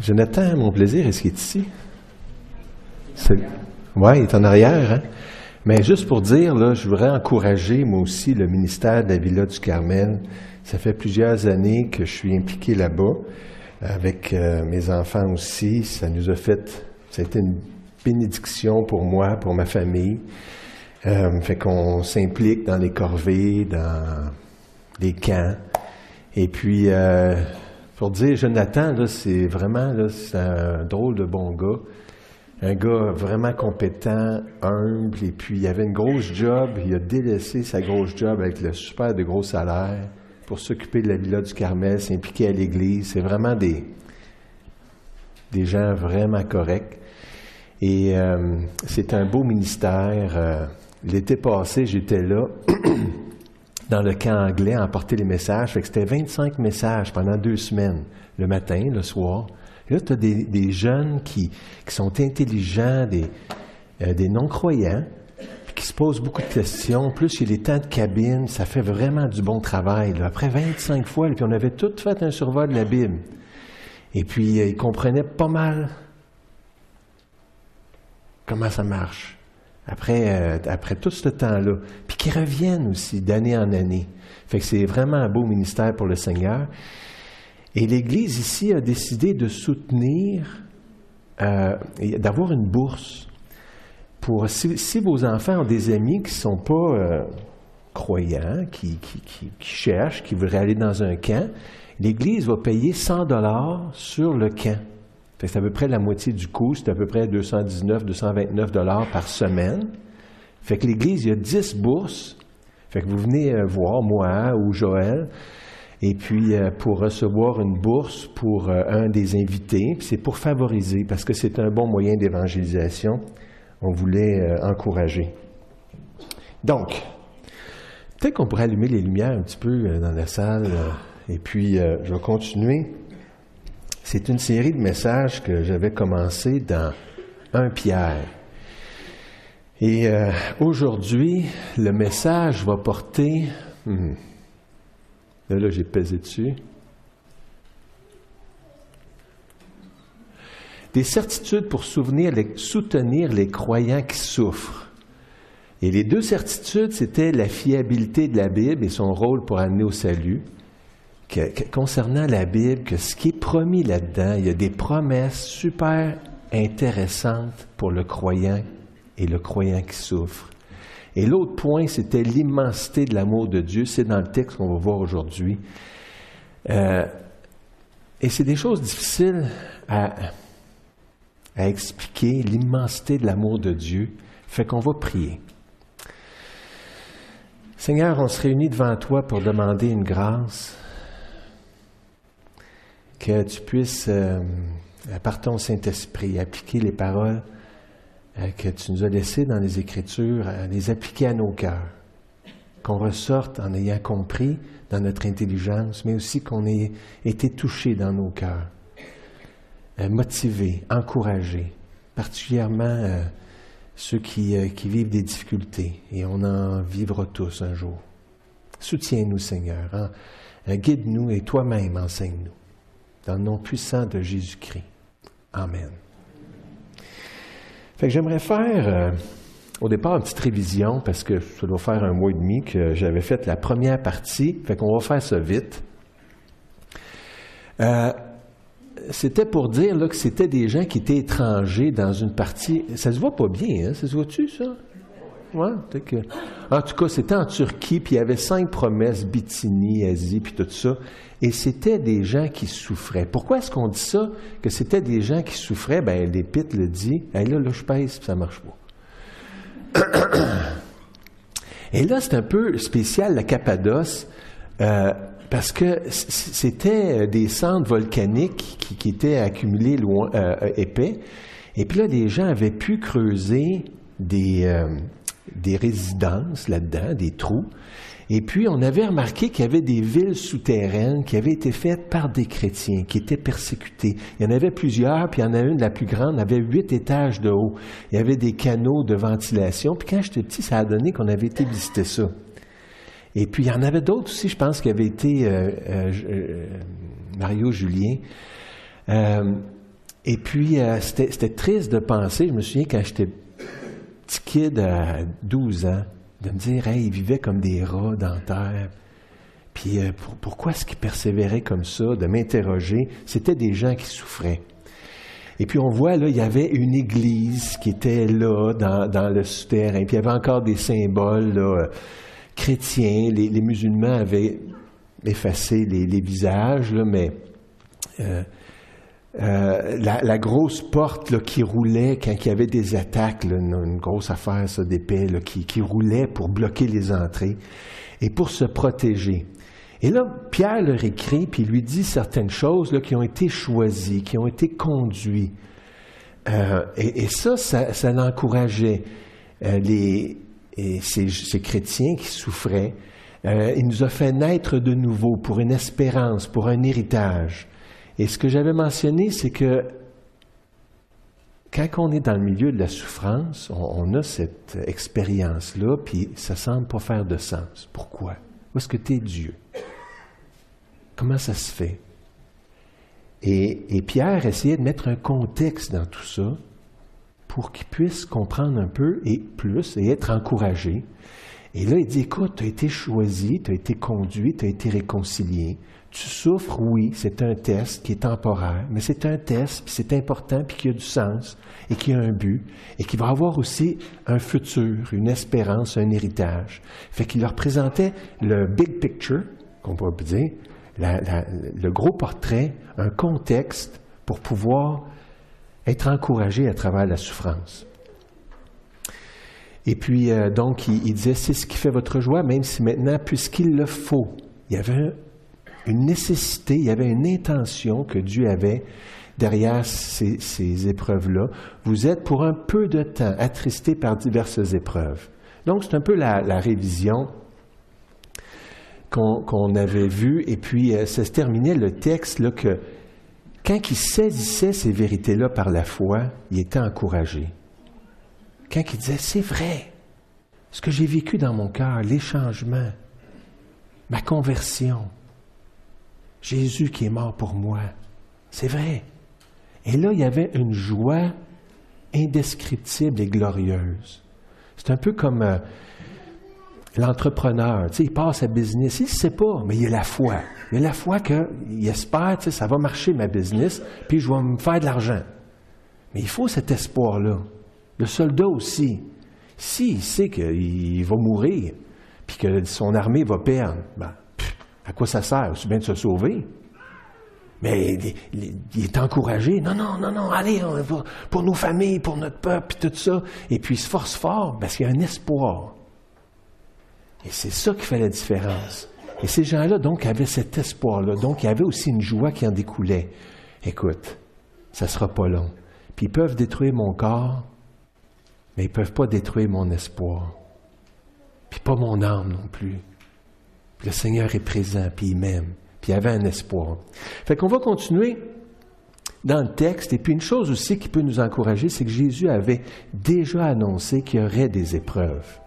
Jonathan, mon plaisir, est-ce qu'il est ici? Oui, il est en arrière. Hein? Mais juste pour dire, là, je voudrais encourager, moi aussi, le ministère de la Villa du Carmel. Ça fait plusieurs années que je suis impliqué là-bas, avec mes enfants aussi. Ça a été une bénédiction pour moi, pour ma famille. Fait qu'on s'implique dans les corvées, dans les camps. Et puis, pour dire, Jonathan, là, c'est un drôle de bon gars. Un gars vraiment compétent, humble, et puis il avait une grosse job. Il a délaissé sa grosse job avec le super de gros salaire pour s'occuper de la Villa du Carmel, s'impliquer à l'Église. C'est vraiment des gens vraiment corrects. Et c'est un beau ministère. L'été passé, j'étais là, dans le camp anglais, à emporter les messages. Fait que c'était 25 messages pendant 2 semaines, le matin, le soir. Et là, tu as des jeunes qui sont intelligents, des non-croyants, puis qui se posent beaucoup de questions. Plus, il y a les temps de cabine, ça fait vraiment du bon travail. Là. Après 25 fois, puis on avait tout fait un survol de la Bible. Et puis, ils comprenaient pas mal comment ça marche. Après tout ce temps-là, puis qu'ils reviennent aussi d'année en année. Fait que c'est vraiment un beau ministère pour le Seigneur. Et l'Église ici a décidé de soutenir, d'avoir une bourse pour, si vos enfants ont des amis qui ne sont pas croyants, qui cherchent, qui voudraient aller dans un camp, l'Église va payer 100$ sur le camp. Fait que c'est à peu près la moitié du coût, c'est à peu près 229$ par semaine. Fait que l'Église, il y a 10 bourses. Fait que vous venez voir, moi ou Joël, et puis pour recevoir une bourse pour un des invités. Puis c'est pour favoriser, parce que c'est un bon moyen d'évangélisation. On voulait encourager. Donc, peut-être qu'on pourrait allumer les lumières un petit peu dans la salle, et puis je vais continuer. C'est une série de messages que j'avais commencé dans 1 Pierre. Et aujourd'hui, le message va porter... Là, j'ai pesé dessus. Des certitudes pour soutenir les croyants qui souffrent. Et les 2 certitudes, c'était la fiabilité de la Bible et son rôle pour amener au salut. Concernant la Bible, que ce qui est promis là-dedans, il y a des promesses super intéressantes pour le croyant et le croyant qui souffre. Et l'autre point, c'était l'immensité de l'amour de Dieu. C'est dans le texte qu'on va voir aujourd'hui. Et c'est des choses difficiles à expliquer, l'immensité de l'amour de Dieu. Fait qu'on va prier. Seigneur, on se réunit devant toi pour demander une grâce. Que tu puisses, par ton Saint-Esprit, appliquer les paroles que tu nous as laissées dans les Écritures, les appliquer à nos cœurs. Qu'on ressorte en ayant compris dans notre intelligence, mais aussi qu'on ait été touchés dans nos cœurs, motivés, encouragés, particulièrement ceux qui vivent des difficultés, et on en vivra tous un jour. Soutiens-nous, Seigneur, hein? Guide-nous et toi-même enseigne-nous. Dans le nom puissant de Jésus-Christ. Amen. Fait que j'aimerais faire, au départ, une petite révision, parce que ça doit faire 1 mois et demi que j'avais fait la première partie. Fait qu'on va faire ça vite. C'était pour dire là, que c'était des gens qui étaient étrangers dans une partie... Ça se voit pas bien, hein? Ça se voit-tu, ça? Ouais, peut-être que... En tout cas, c'était en Turquie, puis il y avait 5 promesses, Bithynie, Asie, puis tout ça. Et c'était des gens qui souffraient. Pourquoi est-ce qu'on dit ça, que c'était des gens qui souffraient? Bien, l'Épître le dit. Hey, là, je pèse, puis ça ne marche pas. Et là, c'est un peu spécial, la Cappadoce, parce que c'était des cendres volcaniques qui étaient accumulées épais. Et puis là, les gens avaient pu creuser des résidences là-dedans, des trous. Et puis, on avait remarqué qu'il y avait des villes souterraines qui avaient été faites par des chrétiens, qui étaient persécutés. Il y en avait plusieurs, puis il y en a une, la plus grande, avait 8 étages de haut. Il y avait des canaux de ventilation. Puis quand j'étais petit, ça a donné qu'on avait été visiter ça. Et puis, il y en avait d'autres aussi, je pense, qui avaient été Mario Julien. Et puis, c'était triste de penser, je me souviens quand j'étais petit kid à 12 ans, de me dire, hey, ils vivaient comme des rats dans la terre. Puis pourquoi est-ce qu'ils persévéraient comme ça, de m'interroger? C'était des gens qui souffraient. Et puis on voit, là, il y avait une église qui était là, dans le souterrain. Puis il y avait encore des symboles là, chrétiens. Les musulmans avaient effacé les visages, là, mais la grosse porte là, qui roulait quand il y avait des attaques, là, une grosse affaire ça, d'épée là, qui roulait pour bloquer les entrées et pour se protéger. Et là, Pierre leur écrit, puis il lui dit certaines choses là, qui ont été choisies, qui ont été conduites. Et ça l'encourageait. Ces chrétiens qui souffraient, il nous a fait naître de nouveau pour une espérance, pour un héritage. Et ce que j'avais mentionné, c'est que quand on est dans le milieu de la souffrance, on a cette expérience-là, puis ça semble pas faire de sens. Pourquoi? Où est-ce que tu es Dieu? Comment ça se fait? Et Pierre essayait de mettre un contexte dans tout ça pour qu'il puisse comprendre un peu et plus et être encouragé. Et là, il dit, écoute, tu as été choisi, tu as été conduit, tu as été réconcilié. Tu souffres, oui, c'est un test qui est temporaire, mais c'est un test, puis c'est important, puis qui a du sens, et qui a un but, et qui va avoir aussi un futur, une espérance, un héritage. Fait qu'il leur présentait le big picture, qu'on pourrait dire, le gros portrait, un contexte pour pouvoir être encouragé à travers la souffrance. Et puis, donc, il disait, c'est ce qui fait votre joie, même si maintenant, puisqu'il le faut, il y avait une nécessité, il y avait une intention que Dieu avait derrière ces épreuves-là. Vous êtes pour un peu de temps attristés par diverses épreuves. Donc, c'est un peu la révision qu'on avait vue. Et puis, ça se terminait le texte là, que quand il saisissait ces vérités-là par la foi, il était encouragé. Quand il disait, c'est vrai, ce que j'ai vécu dans mon cœur, les changements, ma conversion, Jésus qui est mort pour moi, c'est vrai. Et là, il y avait une joie indescriptible et glorieuse. C'est un peu comme l'entrepreneur, tu sais, il passe à business, il ne sait pas, mais il a la foi. Il a la foi qu'il espère, tu sais, ça va marcher ma business, puis je vais me faire de l'argent. Mais il faut cet espoir-là. Le soldat aussi, s'il sait qu'il va mourir, puis que son armée va perdre, ben, à quoi ça sert? C'est bien de se sauver. Mais il est encouragé. Non, allez, on va pour nos familles, pour notre peuple, puis tout ça. Et puis il se force fort parce qu'il y a un espoir. Et c'est ça qui fait la différence. Et ces gens-là, donc, avaient cet espoir-là. Donc, il y avait aussi une joie qui en découlait. Écoute, ça ne sera pas long. Puis ils peuvent détruire mon corps, mais ils ne peuvent pas détruire mon espoir. Puis pas mon âme non plus. Puis le Seigneur est présent, puis il m'aime. Puis il y avait un espoir. Fait qu'on va continuer dans le texte. Et puis une chose aussi qui peut nous encourager, c'est que Jésus avait déjà annoncé qu'il y aurait des épreuves.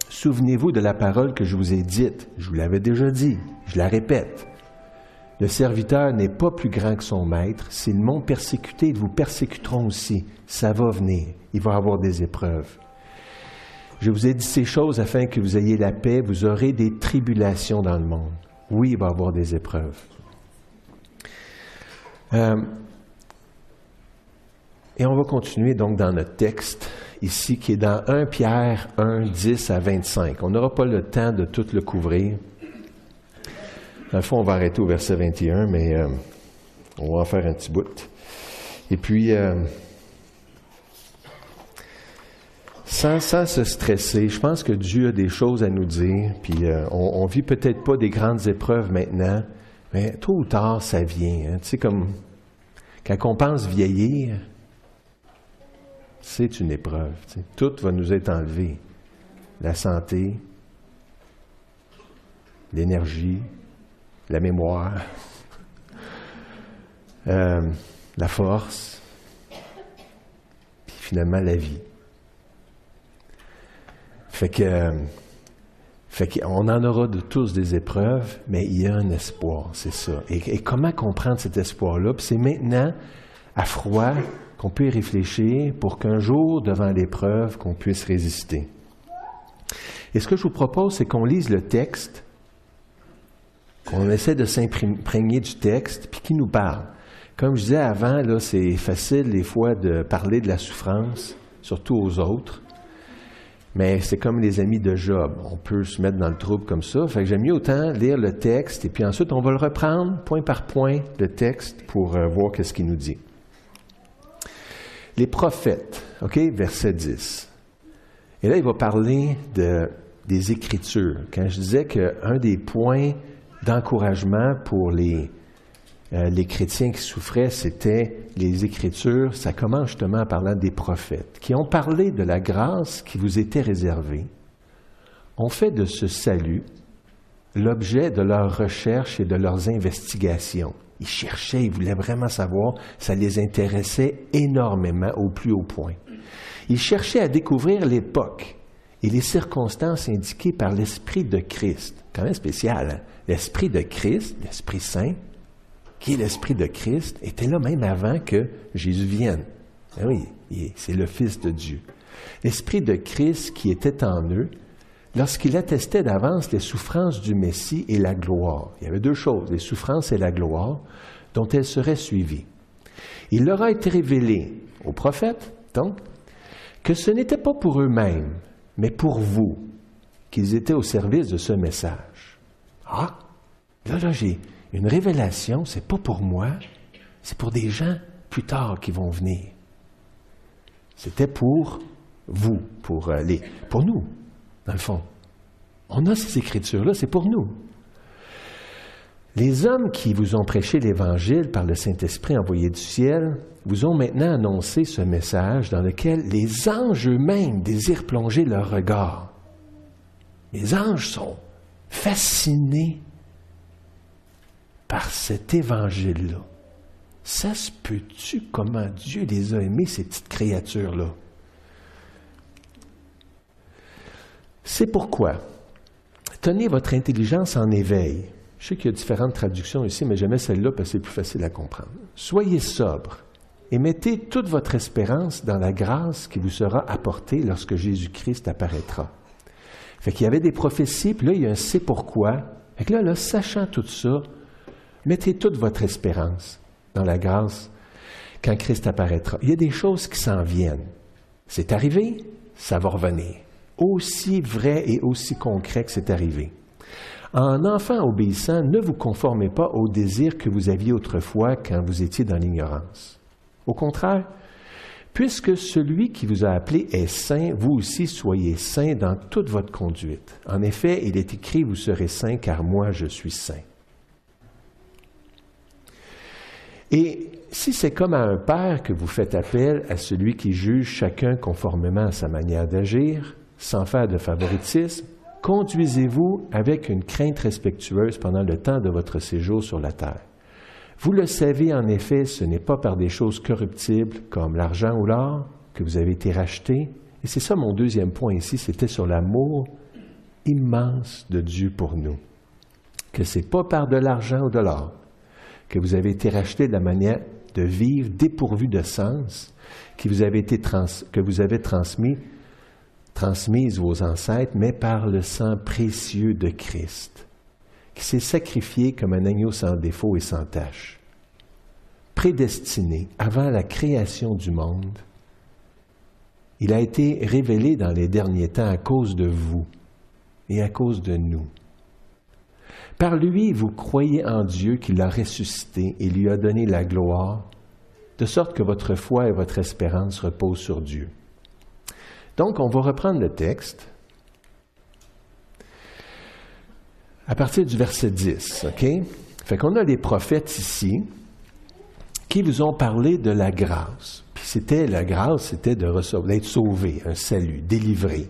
Souvenez-vous de la parole que je vous ai dite. Je vous l'avais déjà dit. Je la répète. Le serviteur n'est pas plus grand que son maître. S'ils m'ont persécuté, ils vous persécuteront aussi. Ça va venir. Il va y avoir des épreuves. Je vous ai dit ces choses afin que vous ayez la paix. Vous aurez des tribulations dans le monde. Oui, il va y avoir des épreuves. Et on va continuer donc dans notre texte ici, qui est dans 1 Pierre 1, 10 à 25. On n'aura pas le temps de tout le couvrir. Dans le fond, on va arrêter au verset 21, mais on va en faire un petit bout. Et puis, sans se stresser, je pense que Dieu a des choses à nous dire, puis on vit peut-être pas des grandes épreuves maintenant, mais tôt ou tard, ça vient. Hein. Tu sais, comme quand on pense vieillir, c'est une épreuve. Tu sais. Tout va nous être enlevé. La santé, l'énergie, la mémoire, la force, puis finalement la vie. Fait Fait qu'on en aura de tous des épreuves, mais il y a un espoir, c'est ça. Et comment comprendre cet espoir-là? Puis c'est maintenant, à froid, qu'on peut y réfléchir pour qu'un jour, devant l'épreuve, qu'on puisse résister. Et ce que je vous propose, c'est qu'on lise le texte, qu'on essaie de s'imprégner du texte, puis qui nous parle. Comme je disais avant, là, c'est facile des fois de parler de la souffrance, surtout aux autres. Mais c'est comme les amis de Job. On peut se mettre dans le trouble comme ça. Fait que j'aime mieux autant lire le texte et puis ensuite on va le reprendre point par point, le texte, pour voir qu'est-ce qu'il nous dit. Les prophètes, OK, verset 10. Et là, il va parler des Écritures. Quand je disais qu'un des points d'encouragement pour les chrétiens qui souffraient, c'était les Écritures. Ça commence justement en parlant des prophètes, qui ont parlé de la grâce qui vous était réservée, ont fait de ce salut l'objet de leurs recherches et de leurs investigations. Ils cherchaient, ils voulaient vraiment savoir, ça les intéressait énormément au plus haut point. Ils cherchaient à découvrir l'époque et les circonstances indiquées par l'Esprit de Christ. Quand même spécial, hein? L'Esprit de Christ, l'Esprit Saint, qui est l'Esprit de Christ, était là même avant que Jésus vienne. Ah oui, c'est le Fils de Dieu. L'Esprit de Christ qui était en eux, lorsqu'il attestait d'avance les souffrances du Messie et la gloire. Il y avait deux choses, les souffrances et la gloire, dont elles seraient suivies. Il leur a été révélé aux prophètes, donc, que ce n'était pas pour eux-mêmes, mais pour vous, qu'ils étaient au service de ce message. Ah, là, j'ai une révélation, c'est pas pour moi, c'est pour des gens plus tard qui vont venir. C'était pour vous, pour nous, dans le fond. On a ces Écritures-là, c'est pour nous. Les hommes qui vous ont prêché l'Évangile par le Saint-Esprit envoyé du ciel vous ont maintenant annoncé ce message dans lequel les anges eux-mêmes désirent plonger leur regard. Les anges sont fascinés par cet Évangile-là. Ça se peut-tu comment Dieu les a aimés, ces petites créatures-là? C'est pourquoi tenez votre intelligence en éveil. Je sais qu'il y a différentes traductions ici, mais j'aimais celle-là parce que c'est plus facile à comprendre. Soyez sobre et mettez toute votre espérance dans la grâce qui vous sera apportée lorsque Jésus-Christ apparaîtra. Fait qu'il y avait des prophéties, puis là, il y a un « c'est pourquoi ». Fait que là, sachant tout ça, mettez toute votre espérance dans la grâce quand Christ apparaîtra. Il y a des choses qui s'en viennent. C'est arrivé, ça va revenir. Aussi vrai et aussi concret que c'est arrivé. En enfant obéissant, ne vous conformez pas aux désirs que vous aviez autrefois quand vous étiez dans l'ignorance. Au contraire, puisque celui qui vous a appelé est saint, vous aussi soyez saints dans toute votre conduite. En effet, il est écrit, vous serez saints car moi je suis saint. Et si c'est comme à un père que vous faites appel à celui qui juge chacun conformément à sa manière d'agir, sans faire de favoritisme, conduisez-vous avec une crainte respectueuse pendant le temps de votre séjour sur la terre. Vous le savez en effet, ce n'est pas par des choses corruptibles comme l'argent ou l'or que vous avez été rachetés. Et c'est ça mon deuxième point ici, c'était sur l'amour immense de Dieu pour nous. Que ce n'est pas par de l'argent ou de l'or que vous avez été rachetés de la manière de vivre dépourvue de sens, que vous avez transmise vos ancêtres, mais par le sang précieux de Christ, qui s'est sacrifié comme un agneau sans défaut et sans tache. Prédestiné avant la création du monde, il a été révélé dans les derniers temps à cause de vous et à cause de nous. Par lui, vous croyez en Dieu qui l'a ressuscité et lui a donné la gloire, de sorte que votre foi et votre espérance reposent sur Dieu. Donc, on va reprendre le texte à partir du verset 10, OK? Fait qu'on a les prophètes ici qui vous ont parlé de la grâce. Puis la grâce, c'était de recevoir, d'être sauvé, un salut, délivré.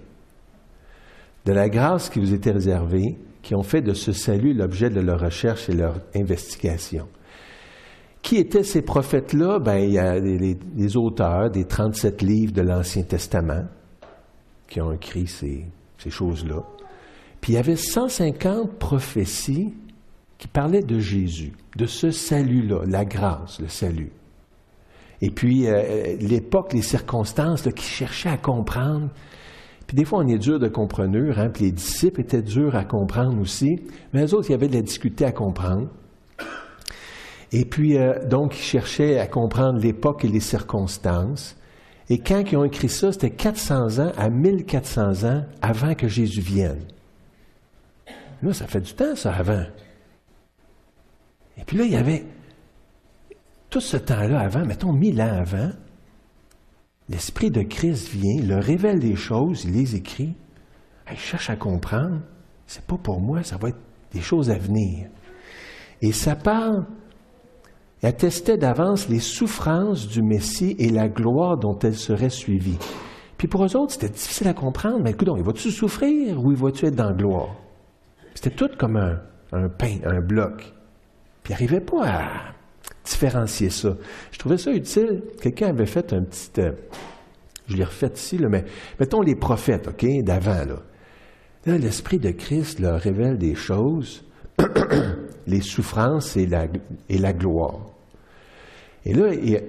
De la grâce qui vous était réservée, qui ont fait de ce salut l'objet de leur recherche et leur investigation. Qui étaient ces prophètes-là? Ben, il y a les auteurs des 37 livres de l'Ancien Testament qui ont écrit ces choses-là. Puis il y avait 150 prophéties qui parlaient de Jésus, de ce salut-là, la grâce, le salut. Et puis l'époque, les circonstances là, qui cherchaient à comprendre. Puis des fois, on est dur de compreneur, hein, puis les disciples étaient durs à comprendre aussi, mais les autres, il y avait de la difficulté à comprendre. Et puis, donc, ils cherchaient à comprendre l'époque et les circonstances. Et quand ils ont écrit ça, c'était 400 ans à 1400 ans avant que Jésus vienne. Là, ça fait du temps, ça, avant. Et puis là, il y avait tout ce temps-là avant, mettons 1000 ans avant, l'Esprit de Christ vient, leur révèle des choses, il les écrit. Il cherche à comprendre. C'est pas pour moi, ça va être des choses à venir. Et ça parle, il attestait d'avance les souffrances du Messie et la gloire dont elles seraient suivies. Puis pour eux autres, c'était difficile à comprendre. Mais écoute, il va-tu souffrir ou il va-tu être dans la gloire? C'était tout comme un pain, un bloc. Puis ils n'arrivaient pas à différencier ça. Je trouvais ça utile. Quelqu'un avait fait un petit... je l'ai refait ici, là, mais mettons les prophètes, OK, d'avant, là. Là, l'Esprit de Christ leur révèle des choses, les souffrances et la gloire. Et là, il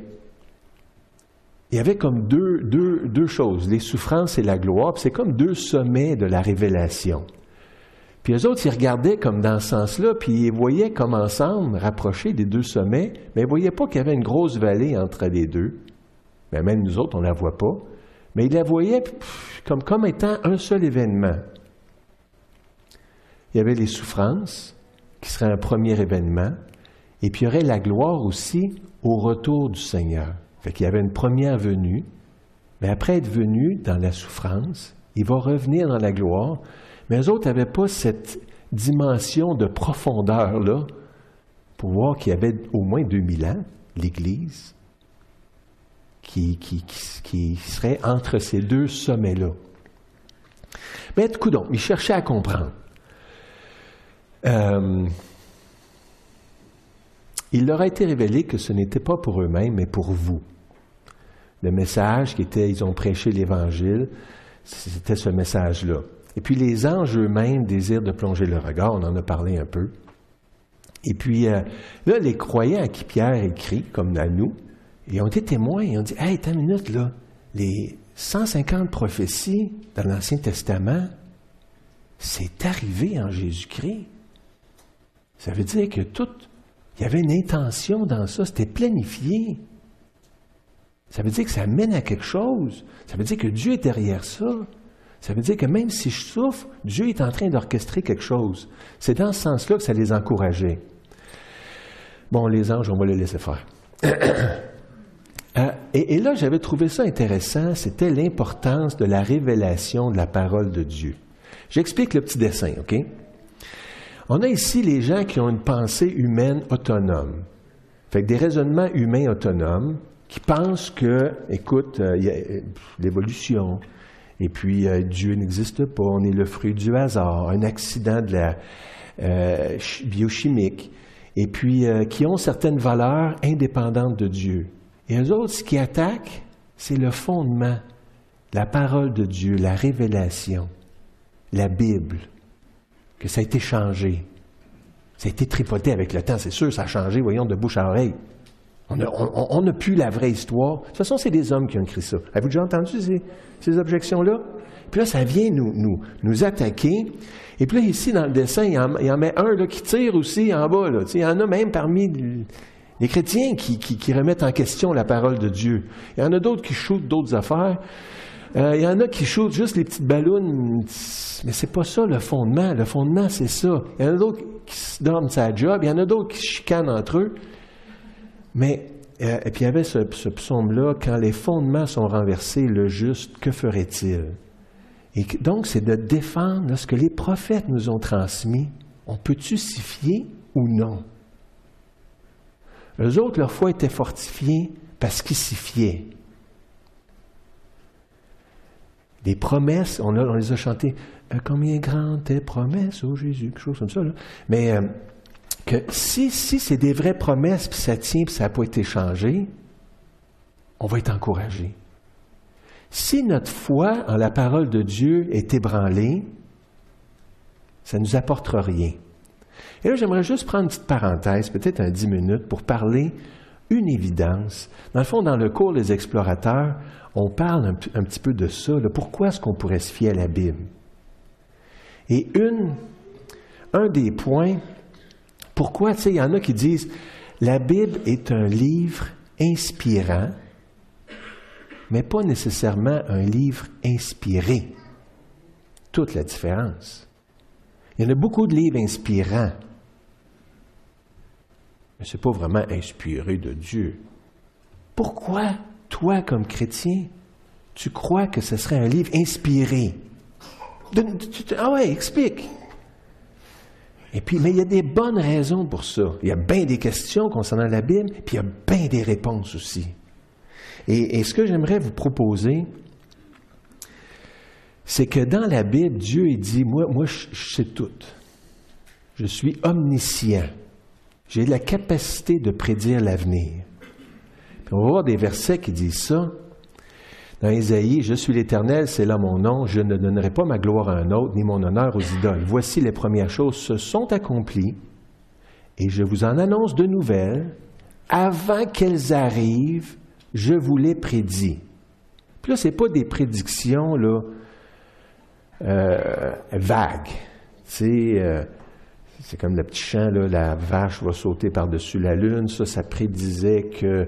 y avait comme deux choses, les souffrances et la gloire, puis c'est comme deux sommets de la révélation. Puis eux autres, ils regardaient comme dans ce sens-là, puis ils voyaient comme ensemble, rapprochés des deux sommets, mais ils ne voyaient pas qu'il y avait une grosse vallée entre les deux. Mais même nous autres, on ne la voit pas. Mais ils la voyaient comme étant un seul événement. Il y avait les souffrances, qui serait un premier événement, et puis il y aurait la gloire aussi au retour du Seigneur. Fait qu'il y avait une première venue, mais après être venu dans la souffrance, il va revenir dans la gloire, mais eux autres n'avaient pas cette dimension de profondeur-là pour voir qu'il y avait au moins 2000 ans, l'Église, qui serait entre ces deux sommets-là. Mais écoute donc, ils cherchaient à comprendre. Il leur a été révélé que ce n'était pas pour eux-mêmes, mais pour vous. Le message qui était, ils ont prêché l'Évangile, c'était ce message-là. Et puis les anges eux-mêmes désirent de plonger le regard, on en a parlé un peu. Et puis là, les croyants à qui Pierre écrit, comme à nous, ils ont été témoins, ils ont dit « Hey, attends une minute, là, les 150 prophéties dans l'Ancien Testament, c'est arrivé en Jésus-Christ. » Ça veut dire que il y avait une intention dans ça, c'était planifié. Ça veut dire que ça mène à quelque chose. Ça veut dire que Dieu est derrière ça. Ça veut dire que même si je souffre, Dieu est en train d'orchestrer quelque chose. C'est dans ce sens-là que ça les encourageait. Bon, les anges, on va les laisser faire. Et là, j'avais trouvé ça intéressant, c'était l'importance de la révélation de la parole de Dieu. J'explique le petit dessin, OK? On a ici les gens qui ont une pensée humaine autonome. Fait que des raisonnements humains autonomes qui pensent que, écoute, il y a l'évolution, et puis Dieu n'existe pas, on est le fruit du hasard, un accident de la biochimique, et puis qui ont certaines valeurs indépendantes de Dieu. Et eux autres, ce qui attaquent, c'est le fondement, la parole de Dieu, la révélation, la Bible, que ça a été changé. Ça a été tripoté avec le temps, c'est sûr, ça a changé, voyons, de bouche à oreille. On n'a plus la vraie histoire. De toute façon, c'est des hommes qui ont écrit ça. Avez-vous déjà entendu ces objections-là? Puis là, ça vient nous attaquer. Et puis là, ici, dans le dessin, il y en met un là, qui tire aussi en bas. Là. Il y en a même parmi les chrétiens qui remettent en question la parole de Dieu. Il y en a d'autres qui shootent d'autres affaires. Il y en a qui shootent juste les petites ballons, mais c'est pas ça le fondement. Le fondement, c'est ça. Il y en a d'autres qui se donnent sa job, il y en a d'autres qui se chicanent entre eux. Mais, et puis il y avait ce psaume-là, quand les fondements sont renversés, le juste, que ferait-il? Et donc, c'est de défendre ce que les prophètes nous ont transmis. On peut-tu s'y fier ou non? Eux autres, leur foi était fortifiée parce qu'ils s'y fiaient. Des promesses, on les a chantées. Combien grandes tes promesses, ô Jésus, quelque chose comme ça. Là. Mais que si c'est des vraies promesses, puis ça tient, puis ça n'a pas été changé, on va être encouragé. Si notre foi en la parole de Dieu est ébranlée, Ça ne nous apportera rien. Et là, j'aimerais juste prendre une petite parenthèse, peut-être un 10 minutes, pour parler une évidence. Dans le fond, dans le cours Les Explorateurs, on parle un petit peu de ça. Là. Pourquoi est-ce qu'on pourrait se fier à la Bible? Et un des points, pourquoi, tu sais, il y en a qui disent, la Bible est un livre inspirant, mais pas nécessairement un livre inspiré. Toute la différence. Il y en a beaucoup de livres inspirants, mais ce n'est pas vraiment inspiré de Dieu. Pourquoi, toi, comme chrétien, tu crois que ce serait un livre inspiré? Ah ouais, explique. Et puis, mais il y a des bonnes raisons pour ça. Il y a bien des questions concernant la Bible, puis il y a bien des réponses aussi. Et ce que j'aimerais vous proposer, c'est que dans la Bible, Dieu il dit, moi je sais tout. Je suis omniscient. J'ai la capacité de prédire l'avenir. Puis on va voir des versets qui disent ça. Dans Ésaïe, « Je suis l'Éternel, c'est là mon nom, je ne donnerai pas ma gloire à un autre, ni mon honneur aux idoles. Voici les premières choses se sont accomplies, et je vous en annonce de nouvelles. Avant qu'elles arrivent, je vous les prédis. » Puis là, ce n'est pas des prédictions là, vagues. C'est comme le petit chant, là, la vache va sauter par-dessus la lune. Ça prédisait que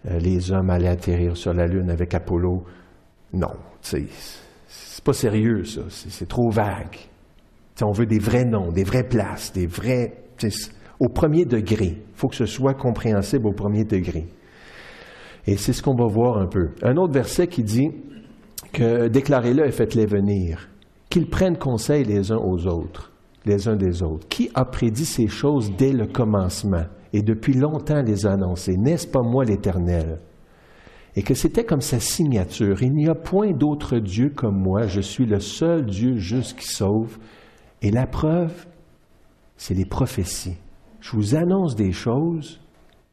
les hommes allaient atterrir sur la lune avec Apollo. Non, c'est pas sérieux, ça. C'est trop vague. T'sais, on veut des vrais noms, des vraies places, des vrais... Au premier degré. Il faut que ce soit compréhensible au premier degré. Et c'est ce qu'on va voir un peu. Un autre verset qui dit que « Déclarez-le et faites-les venir, qu'ils prennent conseil les uns aux autres, les uns des autres. Qui a prédit ces choses dès le commencement et depuis longtemps les a annoncées? N'est-ce pas moi l'Éternel? » Et que c'était comme sa signature. « Il n'y a point d'autre Dieu comme moi, je suis le seul Dieu juste qui sauve. » Et la preuve, c'est les prophéties. Je vous annonce des choses,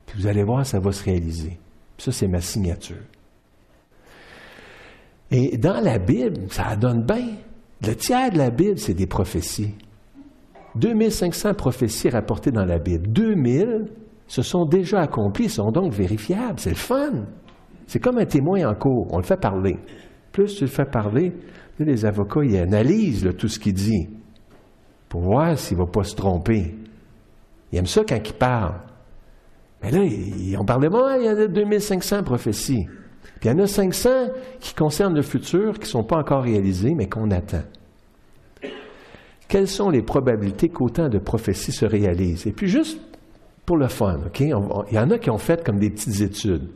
puis vous allez voir, ça va se réaliser. Ça, c'est ma signature. Et dans la Bible, ça donne bien. Le tiers de la Bible, c'est des prophéties. 2500 prophéties rapportées dans la Bible. 2000 se sont déjà accomplies, sont donc vérifiables. C'est le fun. C'est comme un témoin en cours. On le fait parler. Plus tu le fais parler, les avocats, ils analysent là, tout ce qu'il dit pour voir s'il ne va pas se tromper. Ils aiment ça quand il parle. Mais là, on parlait, il y en a 2500 prophéties. Puis il y en a 500 qui concernent le futur, qui ne sont pas encore réalisées, mais qu'on attend. Quelles sont les probabilités qu'autant de prophéties se réalisent? Et puis juste pour le fun, OK? Il y en a qui ont fait comme des petites études.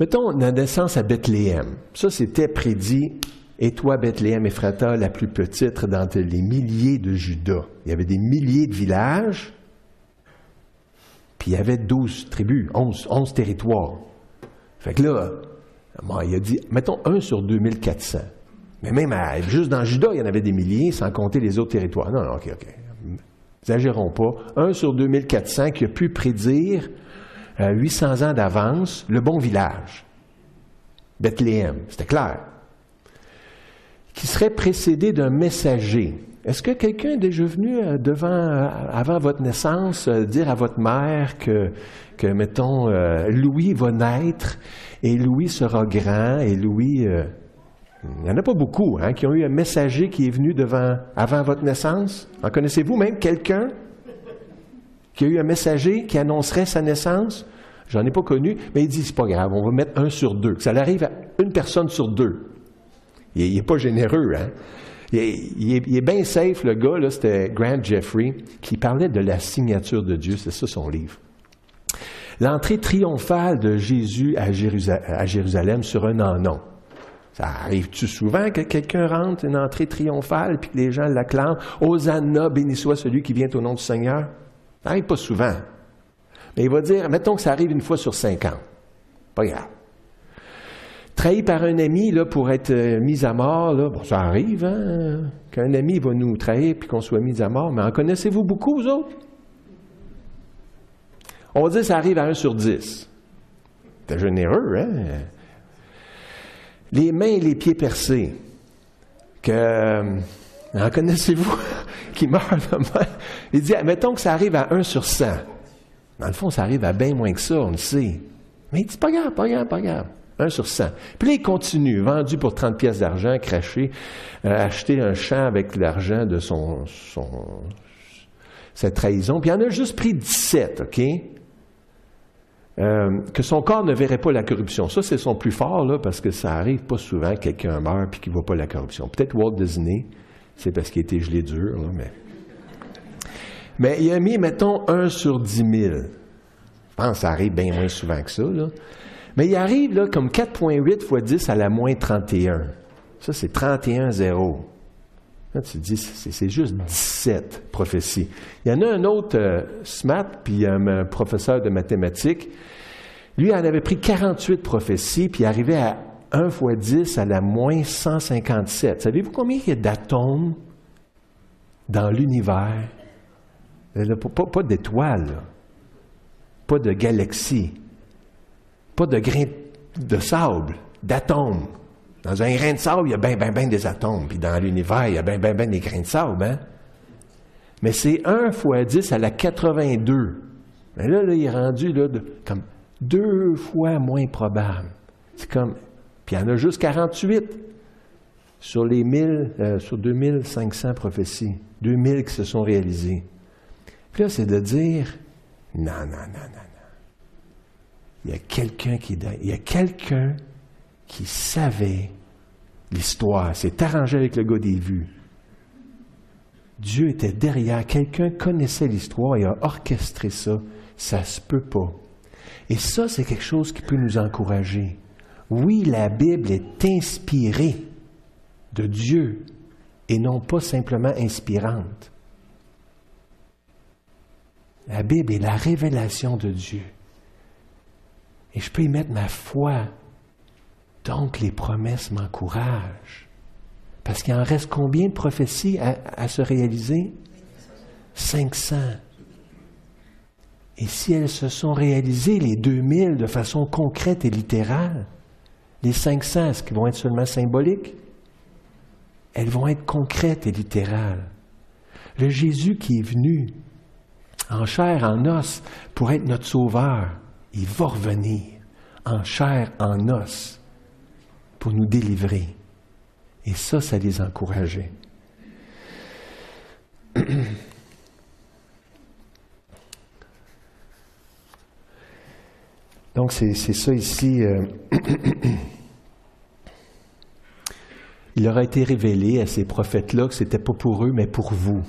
Mettons la naissance à Bethléem. Ça, c'était prédit. Et toi, Bethléem, Ephrata, la plus petite dans les milliers de Juda. Il y avait des milliers de villages. Puis il y avait 12 tribus, 11 territoires. Fait que là, il a dit, mettons 1 sur 2400. Mais même juste dans Juda, il y en avait des milliers, sans compter les autres territoires. Non, OK. Exagérons pas. 1 sur 2400 qui a pu prédire 800 ans d'avance le bon village. Bethléem, c'était clair. Qui serait précédé d'un messager. Est-ce que quelqu'un est déjà venu avant votre naissance, dire à votre mère que mettons, Louis va naître et Louis sera grand et Louis... il n'y en a pas beaucoup qui ont eu un messager qui est venu avant votre naissance. En connaissez-vous même quelqu'un qui a eu un messager qui annoncerait sa naissance? J'en ai pas connu, mais il dit, c'est pas grave, on va mettre 1 sur 2. Que ça arrive à une personne sur 2. Il n'est pas généreux, hein? Il est bien safe, le gars, là, c'était Grant Jeffrey, qui parlait de la signature de Dieu, c'est ça son livre. L'entrée triomphale de Jésus à Jérusalem sur un anon. Ça arrive-tu souvent que quelqu'un rentre, une entrée triomphale, puis que les gens l'acclament? Hosanna, béni soit celui qui vient au nom du Seigneur. Ça n'arrive pas souvent. Mais il va dire, mettons que ça arrive une fois sur 50. Pas grave. Trahi par un ami là, pour être mis à mort, là, bon, ça arrive, hein, qu'un ami va nous trahir puis qu'on soit mis à mort, mais en connaissez-vous beaucoup, vous autres? On va dire que ça arrive à 1 sur 10. C'est généreux, hein? Les mains et les pieds percés. Que En connaissez-vous qui meurt de même? Il dit, mettons que ça arrive à 1 sur 100. Dans le fond, ça arrive à bien moins que ça, on le sait. Mais il dit, pas grave, pas grave, pas grave. 1 sur 100. Puis là, il continue, vendu pour 30 pièces d'argent, craché, acheté un champ avec l'argent de sa trahison. Puis il en a juste pris 17, OK? Que son corps ne verrait pas la corruption. Ça, c'est son plus fort, là, parce que ça arrive pas souvent que quelqu'un meurt puis qu'il ne voit pas la corruption. Peut-être Walt Disney, c'est parce qu'il était gelé dur, là, mais il a mis, mettons, 1 sur 10 000. Je pense que ça arrive bien moins souvent que ça, là. Mais il arrive, là, comme 4,8 fois 10 à la moins 31. Ça, c'est 31,0. Là, tu te dis, c'est juste 17 prophéties. Il y en a un autre, SMAT, puis un professeur de mathématiques. Lui, il en avait pris 48 prophéties, puis il arrivait à 1 fois 10 à la moins 157. Savez-vous combien il y a d'atomes dans l'univers? Pas d'étoiles, là. Pas de galaxies, pas de grains de sable, d'atomes. Dans un grain de sable, il y a ben des atomes. Puis dans l'univers, il y a ben des grains de sable, hein? Mais c'est 1 fois 10 à la 82. Mais là il est rendu là, comme 2 fois moins probable. C'est comme... Puis il y en a juste 48 sur les 2500 prophéties. 2000 qui se sont réalisées. Puis là, c'est de dire, non. Il y a quelqu'un qui savait l'histoire, s'est arrangé avec le gars des vues. Dieu était derrière, quelqu'un connaissait l'histoire et a orchestré ça. Ça se peut pas. Et ça, c'est quelque chose qui peut nous encourager. Oui, la Bible est inspirée de Dieu et non pas simplement inspirante. La Bible est la révélation de Dieu. Et je peux y mettre ma foi. Donc, les promesses m'encouragent. Parce qu'il en reste combien de prophéties à se réaliser? 500. Et si elles se sont réalisées, les 2000, de façon concrète et littérale, les 500, est-ce qu'elles vont être seulement symboliques? Elles vont être concrètes et littérales. Le Jésus qui est venu en chair, en os, pour être notre sauveur, il va revenir en chair, en os, pour nous délivrer. Et ça les encourageait. Donc, c'est ça ici. Il leur a été révélé à ces prophètes-là que ce n'était pas pour eux, mais pour vous,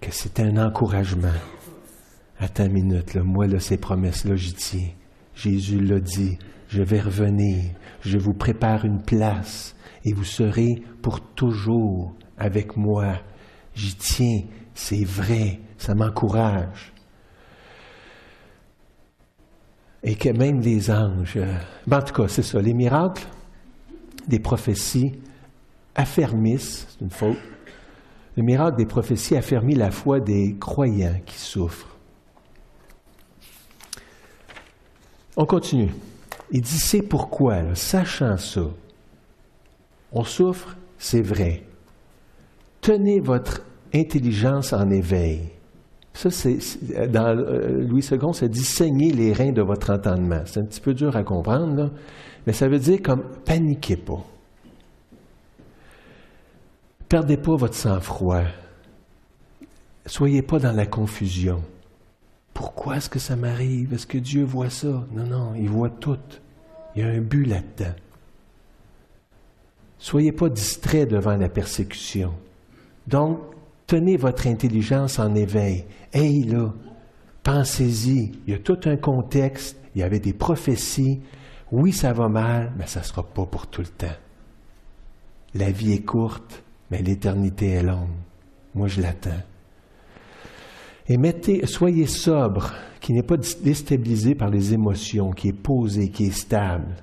que c'était un encouragement. Attends une minute, là, moi, là, ces promesses-là, j'y tiens. Jésus l'a dit, je vais revenir, je vous prépare une place et vous serez pour toujours avec moi. J'y tiens, c'est vrai, ça m'encourage. Et que même les anges, en tout cas, c'est ça, les miracles, des prophéties affermissent, c'est une faute, le miracle des prophéties affermit la foi des croyants qui souffrent. On continue. Il dit, c'est pourquoi, là, sachant ça, on souffre, c'est vrai. Tenez votre intelligence en éveil. Ça, c'est dans Louis II, ça dit saignez les reins de votre entendement. C'est un petit peu dur à comprendre, là, mais ça veut dire comme paniquez pas. Perdez pas votre sang-froid. Soyez pas dans la confusion. Pourquoi est-ce que ça m'arrive? Est-ce que Dieu voit ça? Non, il voit tout. Il y a un but là-dedans. Soyez pas distraits devant la persécution. Donc, tenez votre intelligence en éveil. Hey là, pensez-y. Il y a tout un contexte. Il y avait des prophéties. Oui, ça va mal, mais ça ne sera pas pour tout le temps. La vie est courte, mais l'éternité est longue. Moi, je l'attends. Et soyez sobre, qui n'est pas déstabilisé par les émotions, qui est posé, qui est stable.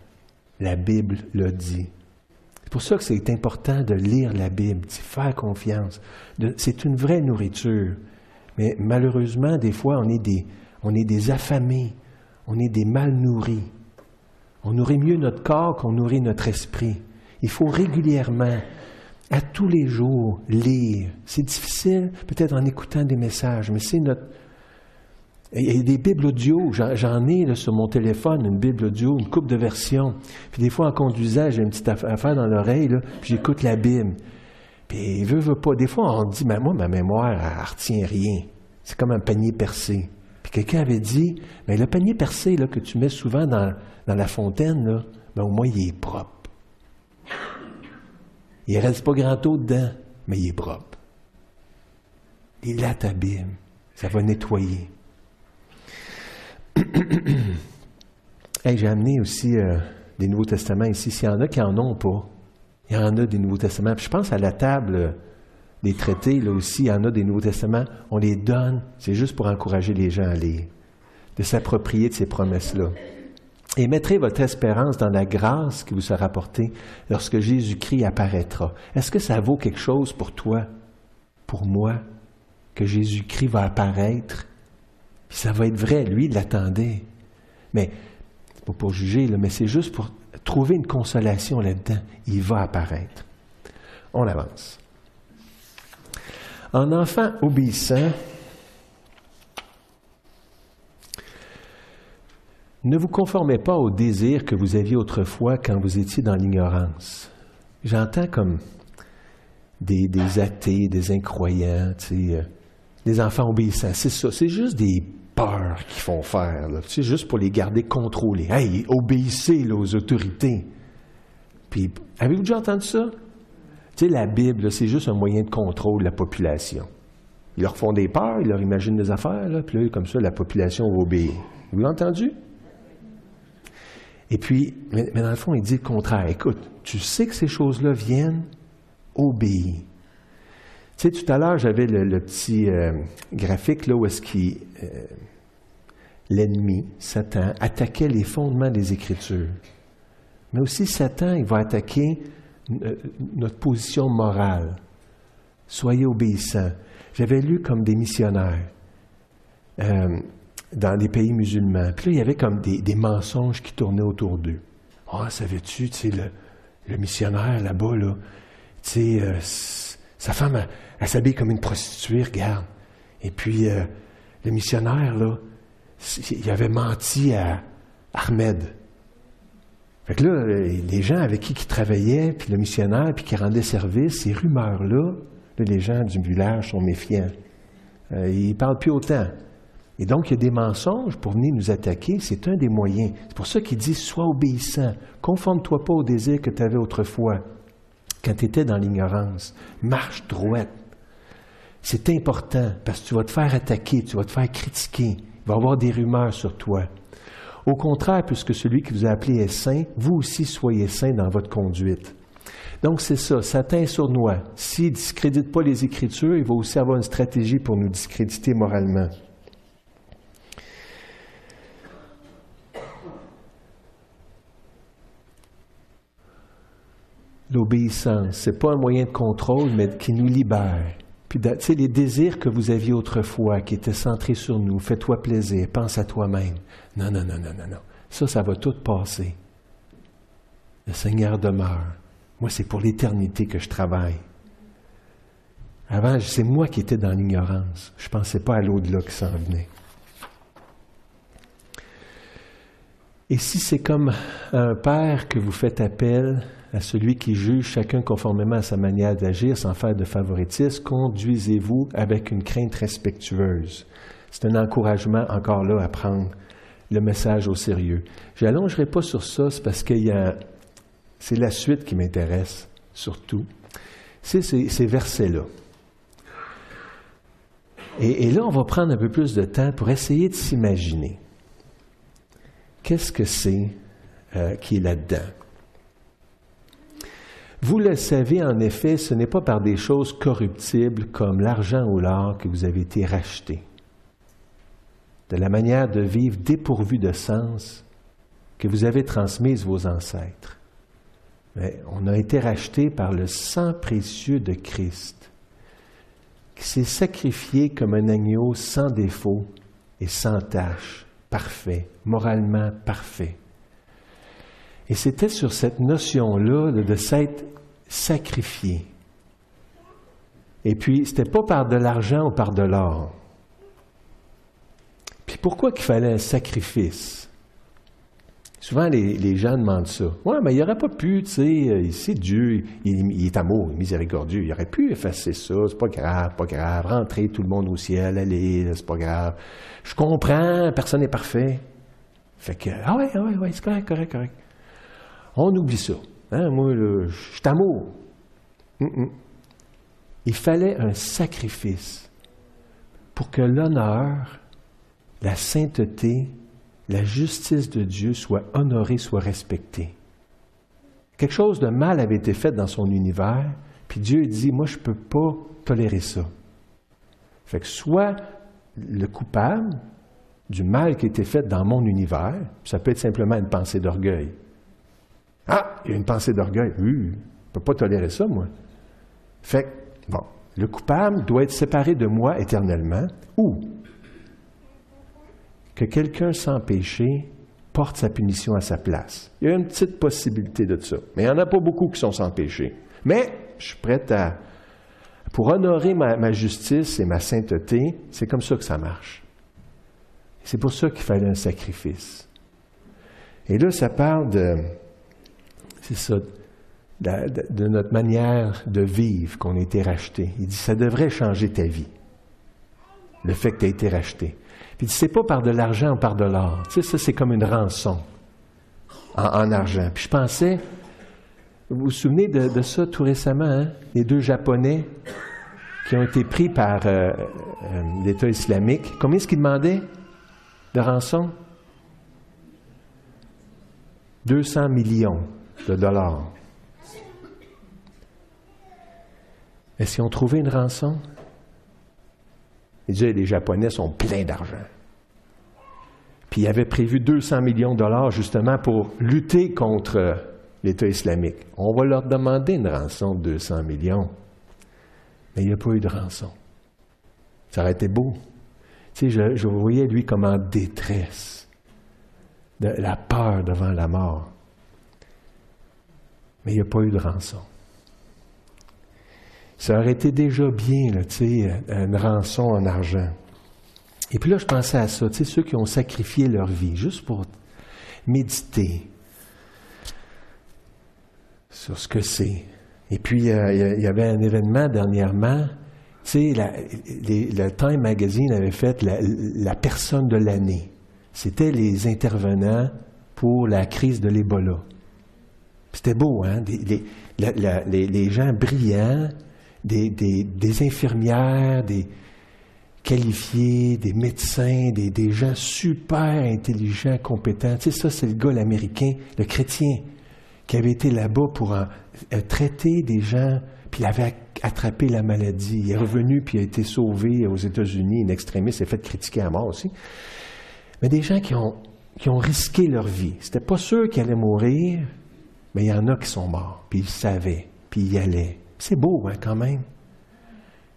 La Bible l'a dit. C'est pour ça que c'est important de lire la Bible, d'y faire confiance. C'est une vraie nourriture. Mais malheureusement, des fois, on est des affamés, on est des mal nourris. On nourrit mieux notre corps qu'on nourrit notre esprit. Il faut régulièrement À tous les jours, lire. C'est difficile, peut-être en écoutant des messages, mais c'est notre... Il y a des bibles audio, j'en ai là, sur mon téléphone, une bible audio, une couple de versions. Puis des fois, en conduisant, j'ai une petite affaire dans l'oreille, là, puis j'écoute la Bible. Puis, veut pas. Des fois, on dit, mais moi, ma mémoire, elle retient rien. C'est comme un panier percé. Puis quelqu'un avait dit, mais le panier percé là, que tu mets souvent dans la fontaine, là, ben, au moins, il est propre. Il ne reste pas grand eau dedans, mais il est propre. Il est là, ta Bible. Ça va nettoyer. Hey, j'ai amené aussi des Nouveaux Testaments ici. S'il y en a qui n'en ont pas, il y en a des Nouveaux Testaments. Puis je pense à la table des traités, là aussi, il y en a des Nouveaux Testaments. On les donne, c'est juste pour encourager les gens à lire, de s'approprier de ces promesses-là. Et mettrez votre espérance dans la grâce qui vous sera apportée lorsque Jésus-Christ apparaîtra. Est-ce que ça vaut quelque chose pour toi, pour moi, que Jésus-Christ va apparaître? Puis ça va être vrai, lui, il l'attendait. Mais, c'est pas pour juger, là, mais c'est juste pour trouver une consolation là-dedans. Il va apparaître. On avance. En enfant obéissant, ne vous conformez pas aux désirs que vous aviez autrefois quand vous étiez dans l'ignorance. J'entends comme des athées, des incroyants, tu sais, des enfants obéissants. C'est ça, c'est juste des peurs qu'ils font faire, là. C'est juste pour les garder contrôlés. Hey, obéissez là, aux autorités. Puis, avez-vous déjà entendu ça? Tu sais, la Bible, là, c'est juste un moyen de contrôle de la population. Ils leur font des peurs, ils leur imaginent des affaires, là, puis là, comme ça, la population va obéir. Vous l'avez entendu? Et puis, mais dans le fond, il dit le contraire. Écoute, tu sais que ces choses-là viennent, obéis. Tu sais, tout à l'heure, j'avais le petit graphique là où est-ce qu'il... l'ennemi, Satan, attaquait les fondements des Écritures. Mais aussi, Satan, il va attaquer notre position morale. Soyez obéissants. J'avais lu comme des missionnaires dans des pays musulmans. Puis là, il y avait comme des mensonges qui tournaient autour d'eux. « Ah, savais-tu, tu sais, le missionnaire là-bas, là, tu sais, sa femme, elle s'habille comme une prostituée, regarde. Et puis, le missionnaire, là, il avait menti à Ahmed. » Fait que là, les gens avec qui il travaillait, puis le missionnaire, puis qui rendait service, ces rumeurs-là, là, les gens du village sont méfiants. Ils ne parlent plus autant. Et donc, il y a des mensonges pour venir nous attaquer. C'est un des moyens. C'est pour ça qu'il dit, sois obéissant. Conforme-toi pas au désir que tu avais autrefois, quand tu étais dans l'ignorance. Marche droite. C'est important, parce que tu vas te faire attaquer, tu vas te faire critiquer. Il va y avoir des rumeurs sur toi. Au contraire, puisque celui qui vous a appelé est saint, vous aussi soyez saints dans votre conduite. Donc c'est ça, Satan est sournois. S'il ne discrédite pas les Écritures, il va aussi avoir une stratégie pour nous discréditer moralement. L'obéissance, ce n'est pas un moyen de contrôle, mais qui nous libère. Puis, tu sais, les désirs que vous aviez autrefois, qui étaient centrés sur nous, fais-toi plaisir, pense à toi-même. Non. Ça va tout passer. Le Seigneur demeure. Moi, c'est pour l'éternité que je travaille. Avant, c'est moi qui étais dans l'ignorance. Je ne pensais pas à l'au-delà qui s'en venait. Et si c'est comme un père que vous faites appel à celui qui juge chacun conformément à sa manière d'agir sans faire de favoritisme, conduisez-vous avec une crainte respectueuse. C'est un encouragement encore là à prendre le message au sérieux. Je n'allongerai pas sur ça, c'est parce que c'est la suite qui m'intéresse surtout. C'est ces versets-là. Et là, on va prendre un peu plus de temps pour essayer de s'imaginer. Qu'est-ce que c'est qui est là-dedans? Vous le savez, en effet, ce n'est pas par des choses corruptibles comme l'argent ou l'or que vous avez été rachetés. De la manière de vivre dépourvue de sens que vous avez transmise vos ancêtres. Mais on a été rachetés par le sang précieux de Christ, qui s'est sacrifié comme un agneau sans défaut et sans tache, parfait, moralement parfait. Et c'était sur cette notion-là de s'être sacrifié, Et puis, c'était pas par de l'argent ou par de l'or. Puis pourquoi qu'il fallait un sacrifice? Souvent, les gens demandent ça. Ouais, mais il n'aurait pas pu, tu sais, c'est Dieu, il est amour, il est miséricordieux. Il aurait pu effacer ça, c'est pas grave, rentrer tout le monde au ciel, allez, c'est pas grave. Je comprends, personne n'est parfait. Fait que, ouais, c'est correct. On oublie ça. Hein, moi, je suis amour. Il fallait un sacrifice pour que l'honneur, la sainteté, la justice de Dieu soit honorée, soit respectée. Quelque chose de mal avait été fait dans son univers, puis Dieu dit, moi, je ne peux pas tolérer ça. Fait que soit le coupable du mal qui a été fait dans mon univers, ça peut être simplement une pensée d'orgueil. Ah, il y a une pensée d'orgueil. Oui, je ne peux pas tolérer ça, moi. Fait que, bon, le coupable doit être séparé de moi éternellement, ou que quelqu'un sans péché porte sa punition à sa place. Il y a une petite possibilité de ça. Mais il n'y en a pas beaucoup qui sont sans péché. Mais je suis prêt pour honorer ma justice et ma sainteté, c'est comme ça que ça marche. C'est pour ça qu'il fallait un sacrifice. Et là, ça parle de notre manière de vivre qu'on a été racheté. Il dit, ça devrait changer ta vie, le fait que tu as été racheté. Puis c'est pas par de l'argent ou par de l'or. Tu sais, ça, c'est comme une rançon en argent. Puis je pensais, vous vous souvenez de ça tout récemment, hein? Les 2 Japonais qui ont été pris par l'État islamique. Combien est-ce qu'ils demandaient de rançon? 200 millions de dollars. Est-ce qu'ils ont trouvé une rançon? Il disait, les Japonais sont pleins d'argent. Puis ils avaient prévu 200 millions de dollars justement pour lutter contre l'État islamique. On va leur demander une rançon de 200 millions. Mais il n'y a pas eu de rançon. Ça aurait été beau. Tu sais, je voyais lui comme en détresse, de la peur devant la mort. Mais il n'y a pas eu de rançon. Ça aurait été déjà bien, là, tu sais, une rançon en argent. Et puis là, je pensais à ça, tu sais, ceux qui ont sacrifié leur vie, juste pour méditer sur ce que c'est. Et puis, il y avait un événement dernièrement, tu sais, le Time Magazine avait fait la personne de l'année. C'était les intervenants pour la crise de l'Ebola. C'était beau, hein? Les gens brillants, des infirmières, des qualifiés, des médecins, des gens super intelligents, compétents. Tu sais, ça, c'est le gars, l'Américain, le chrétien, qui avait été là-bas pour traiter des gens, puis il avait attrapé la maladie. Il est revenu, puis il a été sauvé aux États-Unis. Une extrémiste s'est fait critiquer à mort aussi. Mais des gens qui ont risqué leur vie. C'était pas sûr qu'ils allaient mourir, mais il y en a qui sont morts, puis ils savaient, puis ils y allaient. C'est beau, hein, quand même.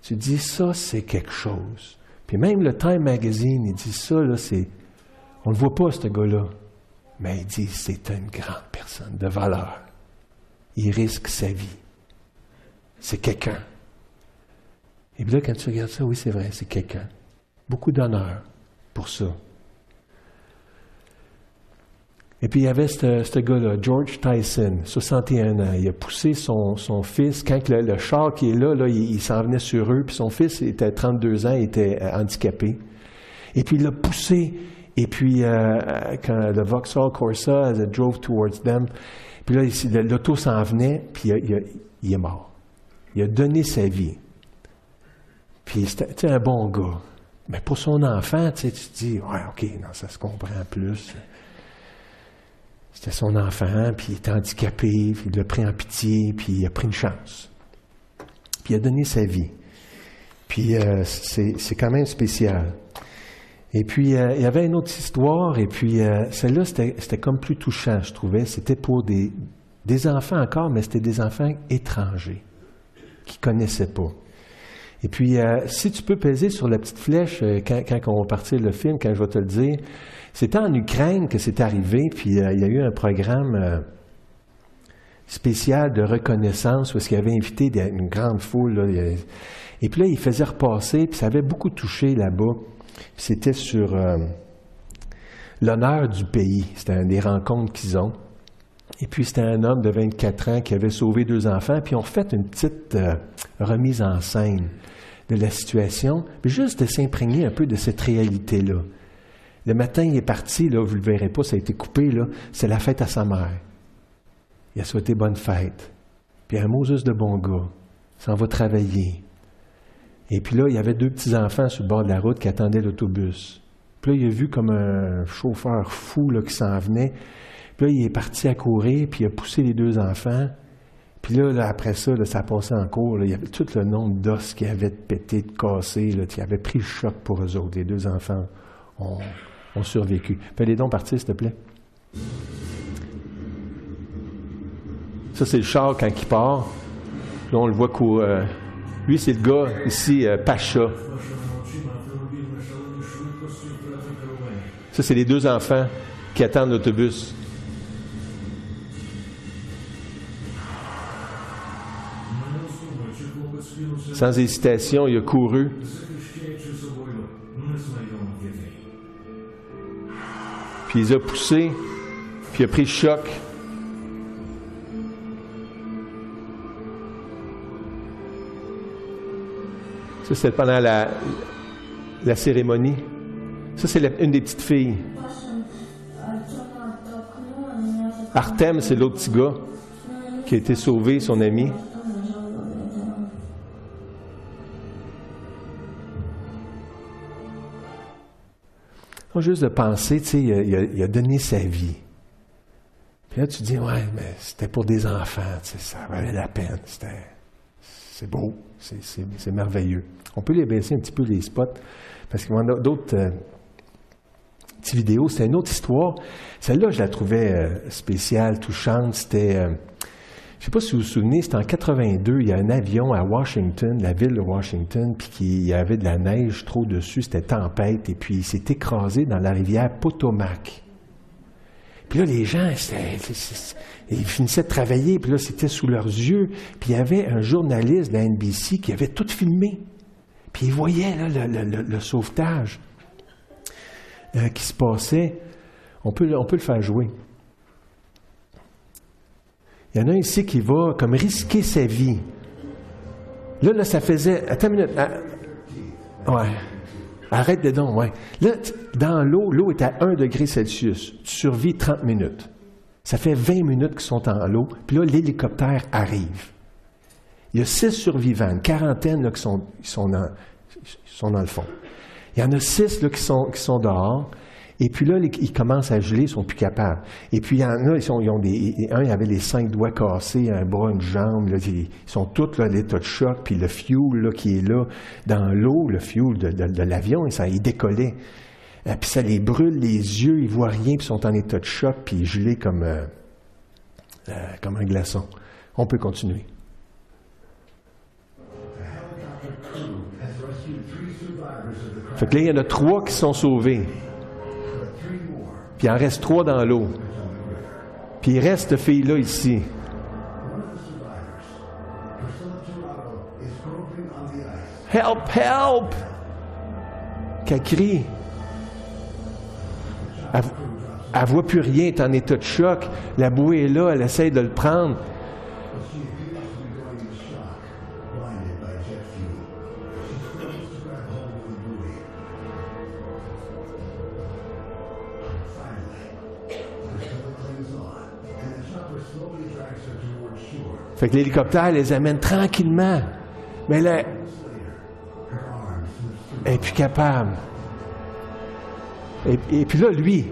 Tu dis, ça, c'est quelque chose. Puis même le Time Magazine, il dit ça, là, on ne le voit pas, ce gars-là. Mais il dit, c'est une grande personne de valeur. Il risque sa vie. C'est quelqu'un. Et puis là, quand tu regardes ça, oui, c'est vrai, c'est quelqu'un. Beaucoup d'honneur pour ça. Et puis, il y avait ce gars-là, George Tyson, 61 ans. Il a poussé son fils. Quand le char qui est là, il s'en venait sur eux. Puis son fils était 32 ans, il était handicapé. Et puis, il l'a poussé. Et puis, quand le Vauxhall Corsa, as it drove towards them, puis là, l'auto s'en venait, puis il est mort. Il a donné sa vie. Puis, c'était un bon gars. Mais pour son enfant, tu te dis, ouais, OK, non, ça se comprend plus. C'était son enfant, puis il était handicapé, puis il l'a pris en pitié, puis il a pris une chance. Puis il a donné sa vie. Puis c'est quand même spécial. Et puis, il y avait une autre histoire, et puis celle-là, c'était comme plus touchant, je trouvais. C'était pour des enfants encore, mais c'était des enfants étrangers, qui ne connaissaient pas. Et puis, si tu peux peser sur la petite flèche, quand on va partir le film, quand je vais te le dire, c'était en Ukraine que c'est arrivé, puis il y a eu un programme spécial de reconnaissance, où il y avait invité une grande foule, là, Et puis là, il faisait repasser, puis ça avait beaucoup touché là-bas. C'était sur l'honneur du pays. C'était des rencontres qu'ils ont. Et puis, c'était un homme de 24 ans qui avait sauvé 2 enfants, puis ils ont fait une petite remise en scène de la situation, mais juste de s'imprégner un peu de cette réalité-là. Le matin, il est parti, là, vous ne le verrez pas, ça a été coupé, là, c'est la fête à sa mère. Il a souhaité bonne fête. Puis un Moses de bon gars, s'en va travailler. Et puis là, il y avait 2 petits-enfants sur le bord de la route qui attendaient l'autobus. Puis là, il a vu comme un chauffeur fou là, qui s'en venait. Puis là, il est parti à courir, puis il a poussé les 2 enfants. Puis là après ça, là, ça passait en cours. Là, il y avait tout le nombre d'os qui avaient pété, de cassé, là, qui avaient pris le choc pour eux autres. Les 2 enfants ont survécu. Fais-les donc partir, s'il te plaît. Ça, c'est le char quand il part. Là, on le voit courir. Lui, c'est le gars, ici, Pacha. Ça, c'est les 2 enfants qui attendent l'autobus. Sans hésitation, il a couru. Puis il les a poussés, puis il a pris le choc. Ça, c'est pendant la cérémonie. Ça, c'est une des petites filles. Artem, c'est l'autre petit gars qui a été sauvé, son ami. Juste de penser, tu sais, il a donné sa vie. Puis là, tu dis, ouais, mais c'était pour des enfants, tu sais, ça valait la peine. C'est beau, c'est merveilleux. On peut les baisser un petit peu les spots, parce qu'il y en a d'autres petites vidéos. C'est une autre histoire. Celle-là, je la trouvais spéciale, touchante. C'était, je ne sais pas si vous vous souvenez, c'était en 82, il y a un avion à Washington, la ville de Washington, puis il y avait de la neige trop dessus, c'était tempête, et puis il s'est écrasé dans la rivière Potomac. Puis là, les gens, ils finissaient de travailler, puis là, c'était sous leurs yeux, puis il y avait un journaliste de la NBC qui avait tout filmé. Puis il voyait là, le sauvetage qui se passait. On peut le faire jouer. Il y en a un ici qui va comme risquer sa vie. Là, ça faisait... Attends une minute. Ouais. Arrête de donc, ouais. Là, dans l'eau est à 1 degré Celsius. Tu survis 30 minutes. Ça fait 20 minutes qu'ils sont en l'eau. Puis là, l'hélicoptère arrive. Il y a 6 survivants, une quarantaine là, qui sont dans le fond. Il y en a 6 là, qui sont dehors. Et puis là, ils commencent à geler, ils sont plus capables. Et puis il y en a, il avait les 5 doigts cassés, un bras, une jambe. Là, ils sont tous là, à l'état de choc. Puis le fuel là, qui est là dans l'eau, le fuel de l'avion, il décollait. Puis ça les brûle les yeux, ils voient rien, puis ils sont en état de choc, puis gelés comme un glaçon. On peut continuer. Fait que là, il y en a 3 qui sont sauvés. Puis il en reste 3 dans l'eau. Puis il reste cette fille-là ici. Help, help! Qu'elle crie. Elle ne voit plus rien, elle est en état de choc. La bouée est là, elle essaie de le prendre. Fait que l'hélicoptère les amène tranquillement. Mais là, elle n'est plus capable. Et puis là, lui,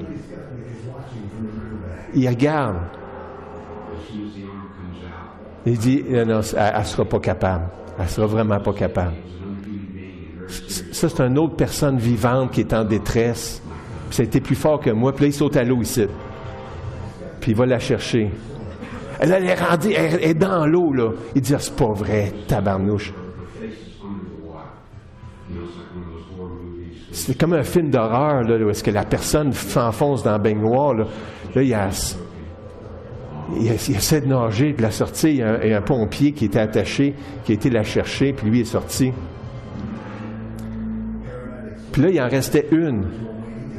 il regarde. Il dit, non, elle ne sera pas capable. Elle ne sera vraiment pas capable. Ça, c'est une autre personne vivante qui est en détresse. Puis ça a été plus fort que moi. Puis là, il saute à l'eau ici. Puis il va la chercher. Là, elle est dans l'eau, là. Il dit, c'est pas vrai, tabarnouche. C'est comme un film d'horreur, là, où est-ce que la personne s'enfonce dans la baignoire, là. Là, il essaie de nager, puis la sortie, il y a un pompier qui était attaché, qui a été la chercher, puis lui est sorti. Puis là, il en restait une.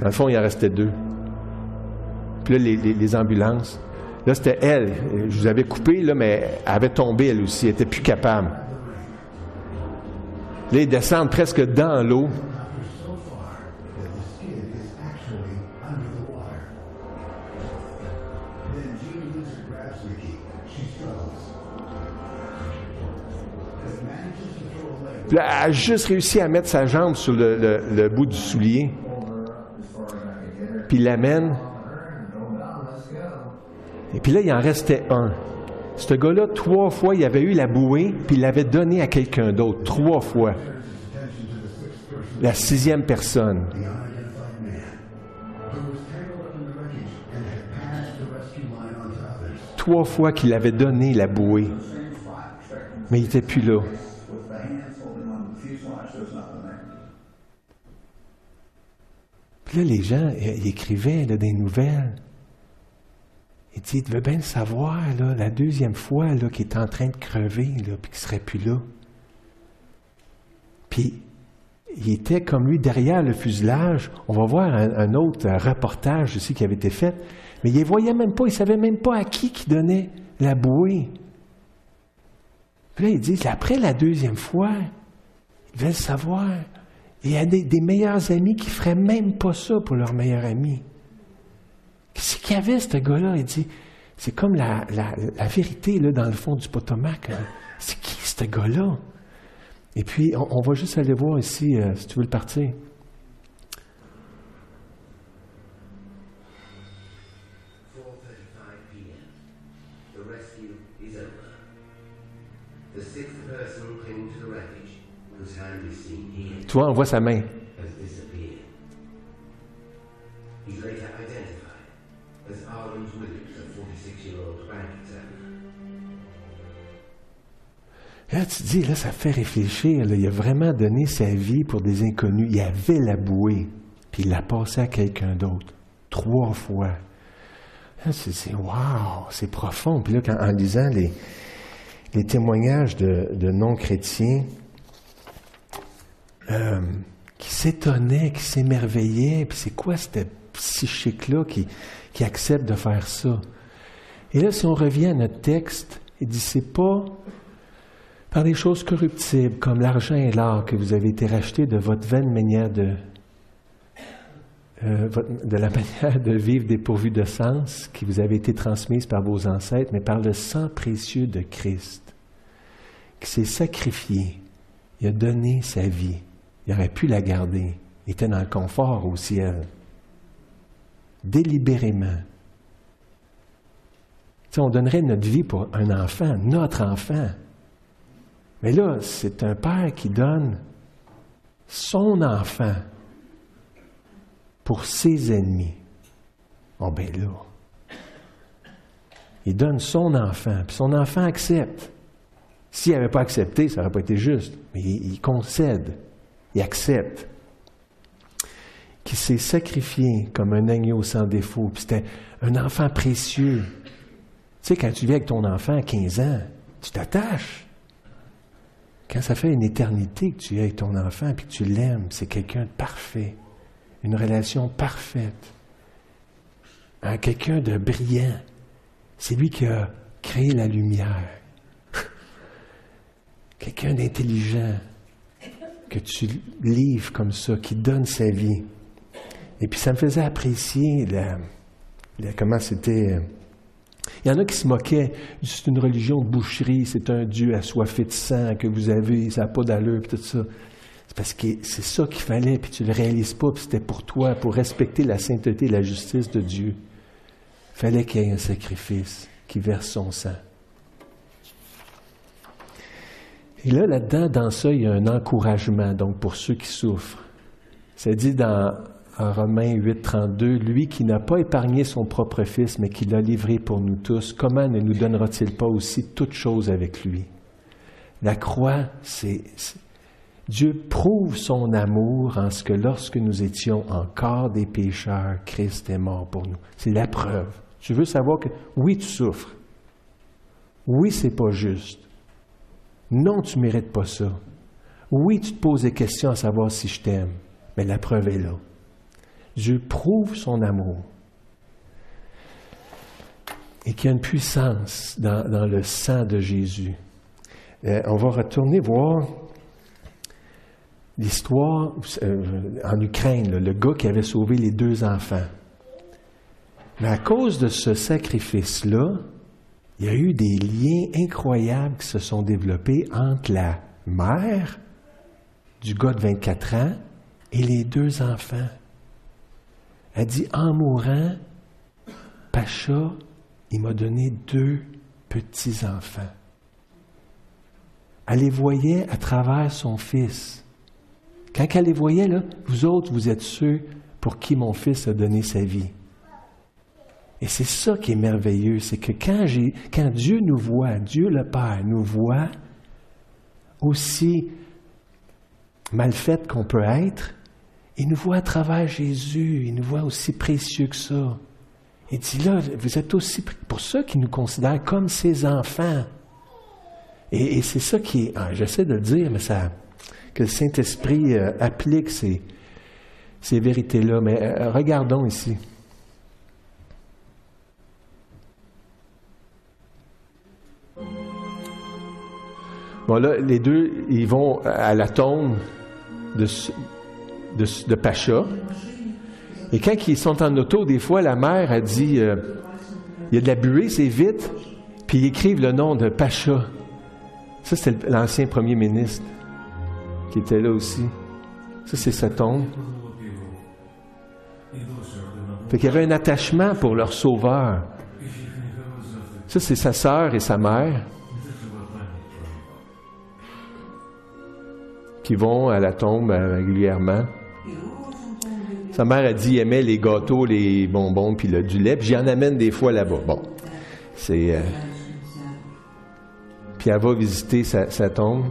Dans le fond, il en restait deux. Puis là, les ambulances. Là, c'était elle. Je vous avais coupé, là, mais elle avait tombé, elle aussi. Elle n'était plus capable. Là, ils descendent presque dans l'eau. Puis là, elle a juste réussi à mettre sa jambe sur le bout du soulier. Puis il l'amène. Et puis là, il en restait un. Ce gars-là, 3 fois, il avait eu la bouée, puis il l'avait donnée à quelqu'un d'autre. 3 fois. La 6e personne. 3 fois qu'il avait donné la bouée. Mais il n'était plus là. Puis là, les gens, ils écrivaient là, des nouvelles. Il dit, il devait bien le savoir, là, la 2e fois là, qu'il est en train de crever, là, puis qu'il ne serait plus là. Puis, il était comme lui derrière le fuselage. On va voir un autre reportage aussi qui avait été fait. Mais il ne voyait même pas, il ne savait même pas à qui donnait la bouée. Puis là, il dit, après la 2e fois, il devait le savoir. Il y a des meilleurs amis qui ne feraient même pas ça pour leur meilleur ami. Qu'est-ce qu'il y avait, ce gars-là? Il dit, c'est comme la vérité là, dans le fond du Potomac. Hein. C'est qui, ce gars-là? Et puis, on va juste aller voir ici, si tu veux le partir. Tu vois, on voit sa main. Là, tu te dis, là, ça fait réfléchir. Là, il a vraiment donné sa vie pour des inconnus. Il avait la bouée, puis il l'a passée à quelqu'un d'autre. 3 fois. Là, tu te dis, wow, c'est profond. Puis là, en lisant les témoignages de non-chrétiens, qui s'étonnaient, qui s'émerveillaient, puis c'est quoi cette psychique-là qui accepte de faire ça? Et là, si on revient à notre texte, il dit, c'est pas par des choses corruptibles, comme l'argent et l'or, que vous avez été rachetés de votre vaine manière de la manière de vivre dépourvue de sens, qui vous avait été transmise par vos ancêtres, mais par le sang précieux de Christ, qui s'est sacrifié, il a donné sa vie. Il aurait pu la garder. Il était dans le confort au ciel. Délibérément. Tu sais, on donnerait notre vie pour un enfant, notre enfant. Mais là, c'est un père qui donne son enfant pour ses ennemis. Oh ben là, il donne son enfant, puis son enfant accepte. S'il n'avait pas accepté, ça n'aurait pas été juste. Mais il concède, il accepte. Qui s'est sacrifié comme un agneau sans défaut. Puis c'était un enfant précieux. Tu sais, quand tu vis avec ton enfant à 15 ans, tu t'attaches. Quand ça fait une éternité que tu es avec ton enfant et que tu l'aimes, c'est quelqu'un de parfait. Une relation parfaite. Quelqu'un de brillant. C'est lui qui a créé la lumière. Quelqu'un d'intelligent que tu livres comme ça, qui donne sa vie. Et puis ça me faisait apprécier comment c'était. Il y en a qui se moquaient. C'est une religion de boucherie, c'est un Dieu assoiffé de sang que vous avez, ça n'a pas d'allure, puis tout ça. C'est parce que c'est ça qu'il fallait, puis tu ne le réalises pas, puis c'était pour toi, pour respecter la sainteté et la justice de Dieu. Il fallait qu'il y ait un sacrifice qui verse son sang. Et là-dedans, dans ça, il y a un encouragement, donc, pour ceux qui souffrent. C'est dit dans Romains 8, 32, « Lui qui n'a pas épargné son propre Fils, mais qui l'a livré pour nous tous, comment ne nous donnera-t-il pas aussi toutes choses avec lui? » La croix, Dieu prouve son amour en ce que lorsque nous étions encore des pécheurs, Christ est mort pour nous. C'est la preuve. Tu veux savoir que, oui, tu souffres. Oui, c'est pas juste. Non, tu ne mérites pas ça. Oui, tu te poses des questions à savoir si je t'aime. Mais la preuve est là. Dieu prouve son amour. Et qu'il y a une puissance dans le sang de Jésus. On va retourner voir l'histoire en Ukraine, le gars qui avait sauvé les 2 enfants. Mais à cause de ce sacrifice-là, il y a eu des liens incroyables qui se sont développés entre la mère du gars de 24 ans et les 2 enfants. Elle dit, en mourant, Pacha, il m'a donné 2 petits-enfants. Elle les voyait à travers son fils. Quand elle les voyait, là, vous autres, vous êtes ceux pour qui mon fils a donné sa vie. Et c'est ça qui est merveilleux, c'est que quand Dieu nous voit, Dieu le Père nous voit, aussi mal fait qu'on peut être, il nous voit à travers Jésus, il nous voit aussi précieux que ça. Il dit là, vous êtes aussi, pour ceux qui nous considèrent comme ses enfants. Et c'est ça qui est, j'essaie de le dire, mais ça, que le Saint-Esprit applique ces vérités-là. Mais regardons ici. Bon là, les 2, ils vont à la tombe de Pacha. Et quand ils sont en auto, des fois, la mère a dit, il y a de la buée, c'est vite, puis ils écrivent le nom de Pacha. Ça, c'est l'ancien premier ministre qui était là aussi. Ça, c'est sa tombe. Fait qu'il y avait un attachement pour leur sauveur. Ça, c'est sa sœur et sa mère qui vont à la tombe régulièrement. Sa mère a dit qu'elle aimait les gâteaux, les bonbons, puis du lait. Puis j'y en amène des fois là-bas. Bon, c'est... Puis elle va visiter sa tombe.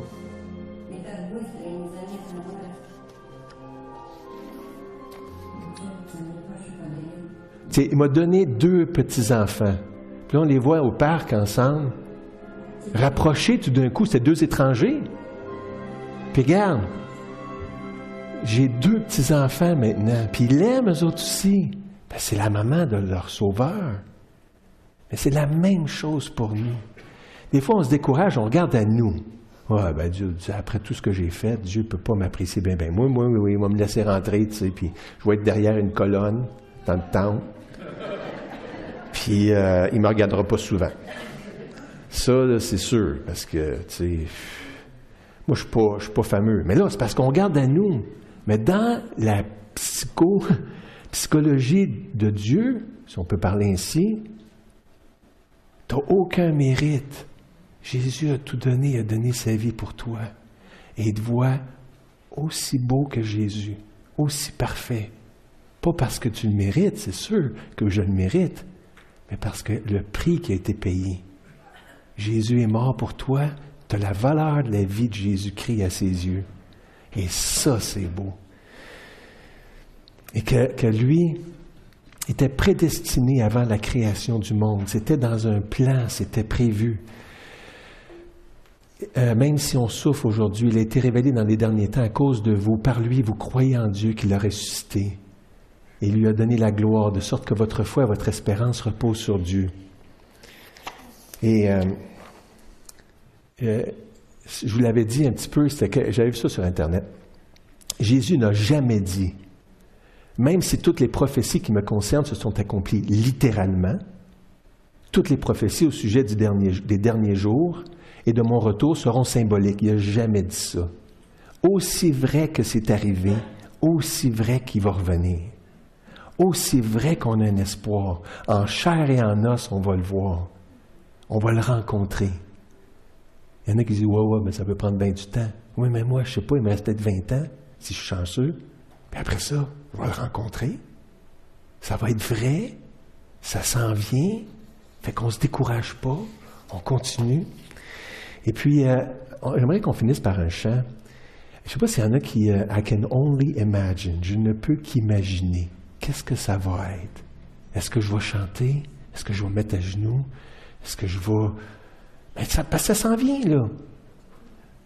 Il m'a donné 2 petits-enfants. Puis là, on les voit au parc ensemble, rapprochés tout d'un coup. C'était 2 étrangers. Puis regarde, j'ai 2 petits-enfants maintenant. Puis ils l'aiment, eux autres aussi. Ben, c'est la maman de leur sauveur. Mais c'est la même chose pour nous. Des fois, on se décourage, on regarde à nous. Ouais, ben Dieu, après tout ce que j'ai fait, Dieu ne peut pas m'apprécier bien. Moi, oui, il va me laisser rentrer, tu sais, puis je vais être derrière une colonne, dans le temple. Puis, il ne me regardera pas souvent. Ça, là, c'est sûr, parce que, tu sais, moi, je ne suis pas fameux. Mais là, c'est parce qu'on regarde à nous. Mais dans la psychologie de Dieu, si on peut parler ainsi, tu n'as aucun mérite. Jésus a tout donné, il a donné sa vie pour toi. Et il te voit aussi beau que Jésus, aussi parfait. Pas parce que tu le mérites, c'est sûr que je le mérite, mais parce que le prix qui a été payé. Jésus est mort pour toi, tu as la valeur de la vie de Jésus-Christ à ses yeux. Et ça, c'est beau. Et que lui était prédestiné avant la création du monde. C'était dans un plan, c'était prévu. Même si on souffre aujourd'hui, il a été révélé dans les derniers temps à cause de vous. Par lui, vous croyez en Dieu qui l'a ressuscité. Et il lui a donné la gloire, de sorte que votre foi et votre espérance reposent sur Dieu. Et je vous l'avais dit un petit peu, j'avais vu ça sur Internet. Jésus n'a jamais dit, même si toutes les prophéties qui me concernent se sont accomplies littéralement, toutes les prophéties au sujet des derniers jours et de mon retour seront symboliques. Il n'a jamais dit ça. Aussi vrai que c'est arrivé, aussi vrai qu'il va revenir. Aussi vrai qu'on a un espoir. En chair et en os, on va le voir. On va le rencontrer. Il y en a qui disent « Ouais, mais ça peut prendre bien du temps. » Oui, mais moi, je ne sais pas, il me reste peut-être 20 ans, si je suis chanceux. Puis après ça, on va le rencontrer. Ça va être vrai. Ça s'en vient. Fait qu'on ne se décourage pas. On continue. Et puis, j'aimerais qu'on finisse par un chant. Je ne sais pas s'il y en a qui... I can only imagine. Je ne peux qu'imaginer. Qu'est-ce que ça va être? Est-ce que je vais chanter? Est-ce que je vais me mettre à genoux? Est-ce que je vais... parce que ça s'en vient, là.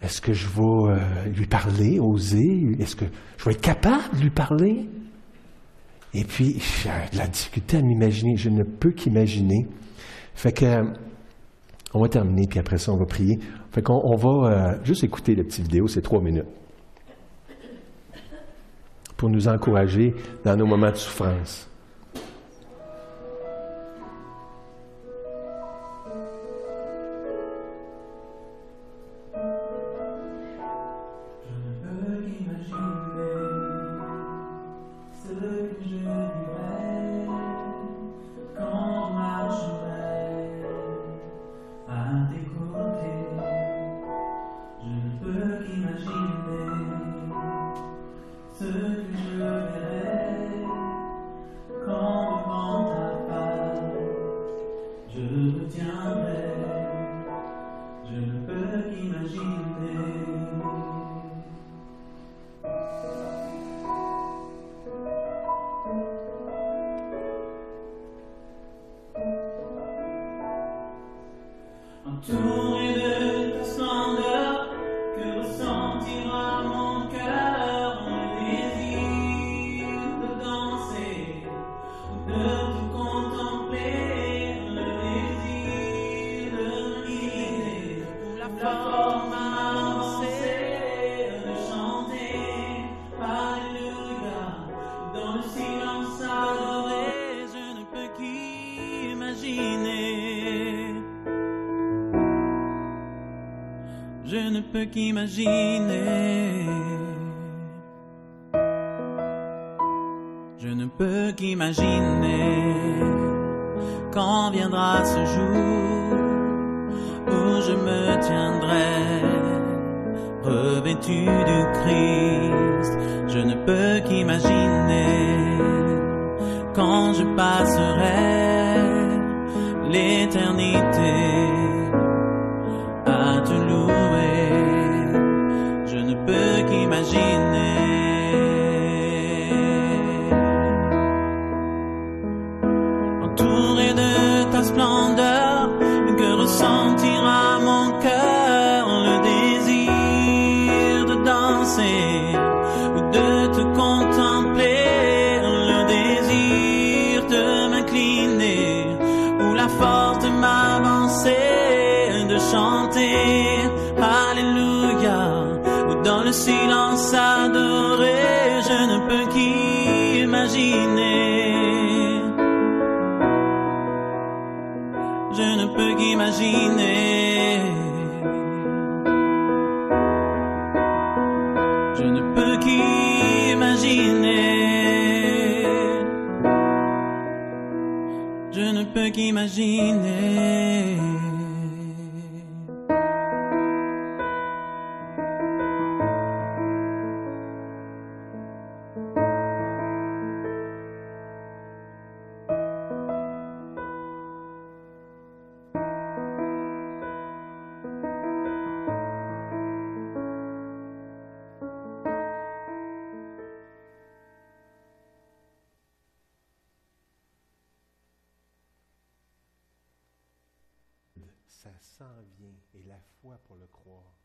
Est-ce que je vais lui parler, oser? Est-ce que je vais être capable de lui parler? Et puis, j'ai de la difficulté à m'imaginer. Je ne peux qu'imaginer. Fait que, on va terminer, puis après ça, on va prier. Fait qu'on va juste écouter la petite vidéo, c'est 3 minutes. Pour nous encourager dans nos moments de souffrance. Entouré de ta splendeur, que ressentira mon cœur, le désir de danser, de te contempler, le désir de m'idée, la forme avancée, de chanter, Alléluia, dans le silence adoré, je ne peux qu'imaginer. Je ne peux qu'imaginer. Je ne peux qu'imaginer quand viendra ce jour où je me tiendrai revêtu du Christ. Je ne peux qu'imaginer quand je passerai l'éternité à te louer, je ne peux qu'imaginer. Entouré de ta splendeur, que ressentira mon cœur, le désir de danser, de te contempler, le désir de m'incliner, ou la force de m'avancer, de chanter Alléluia, ou dans le silence adoré, je ne peux qu'imaginer. Je ne peux qu'imaginer. Je ne peux qu'imaginer. Je ne peux qu'imaginer. Ça s'en vient, et la foi pour le croire.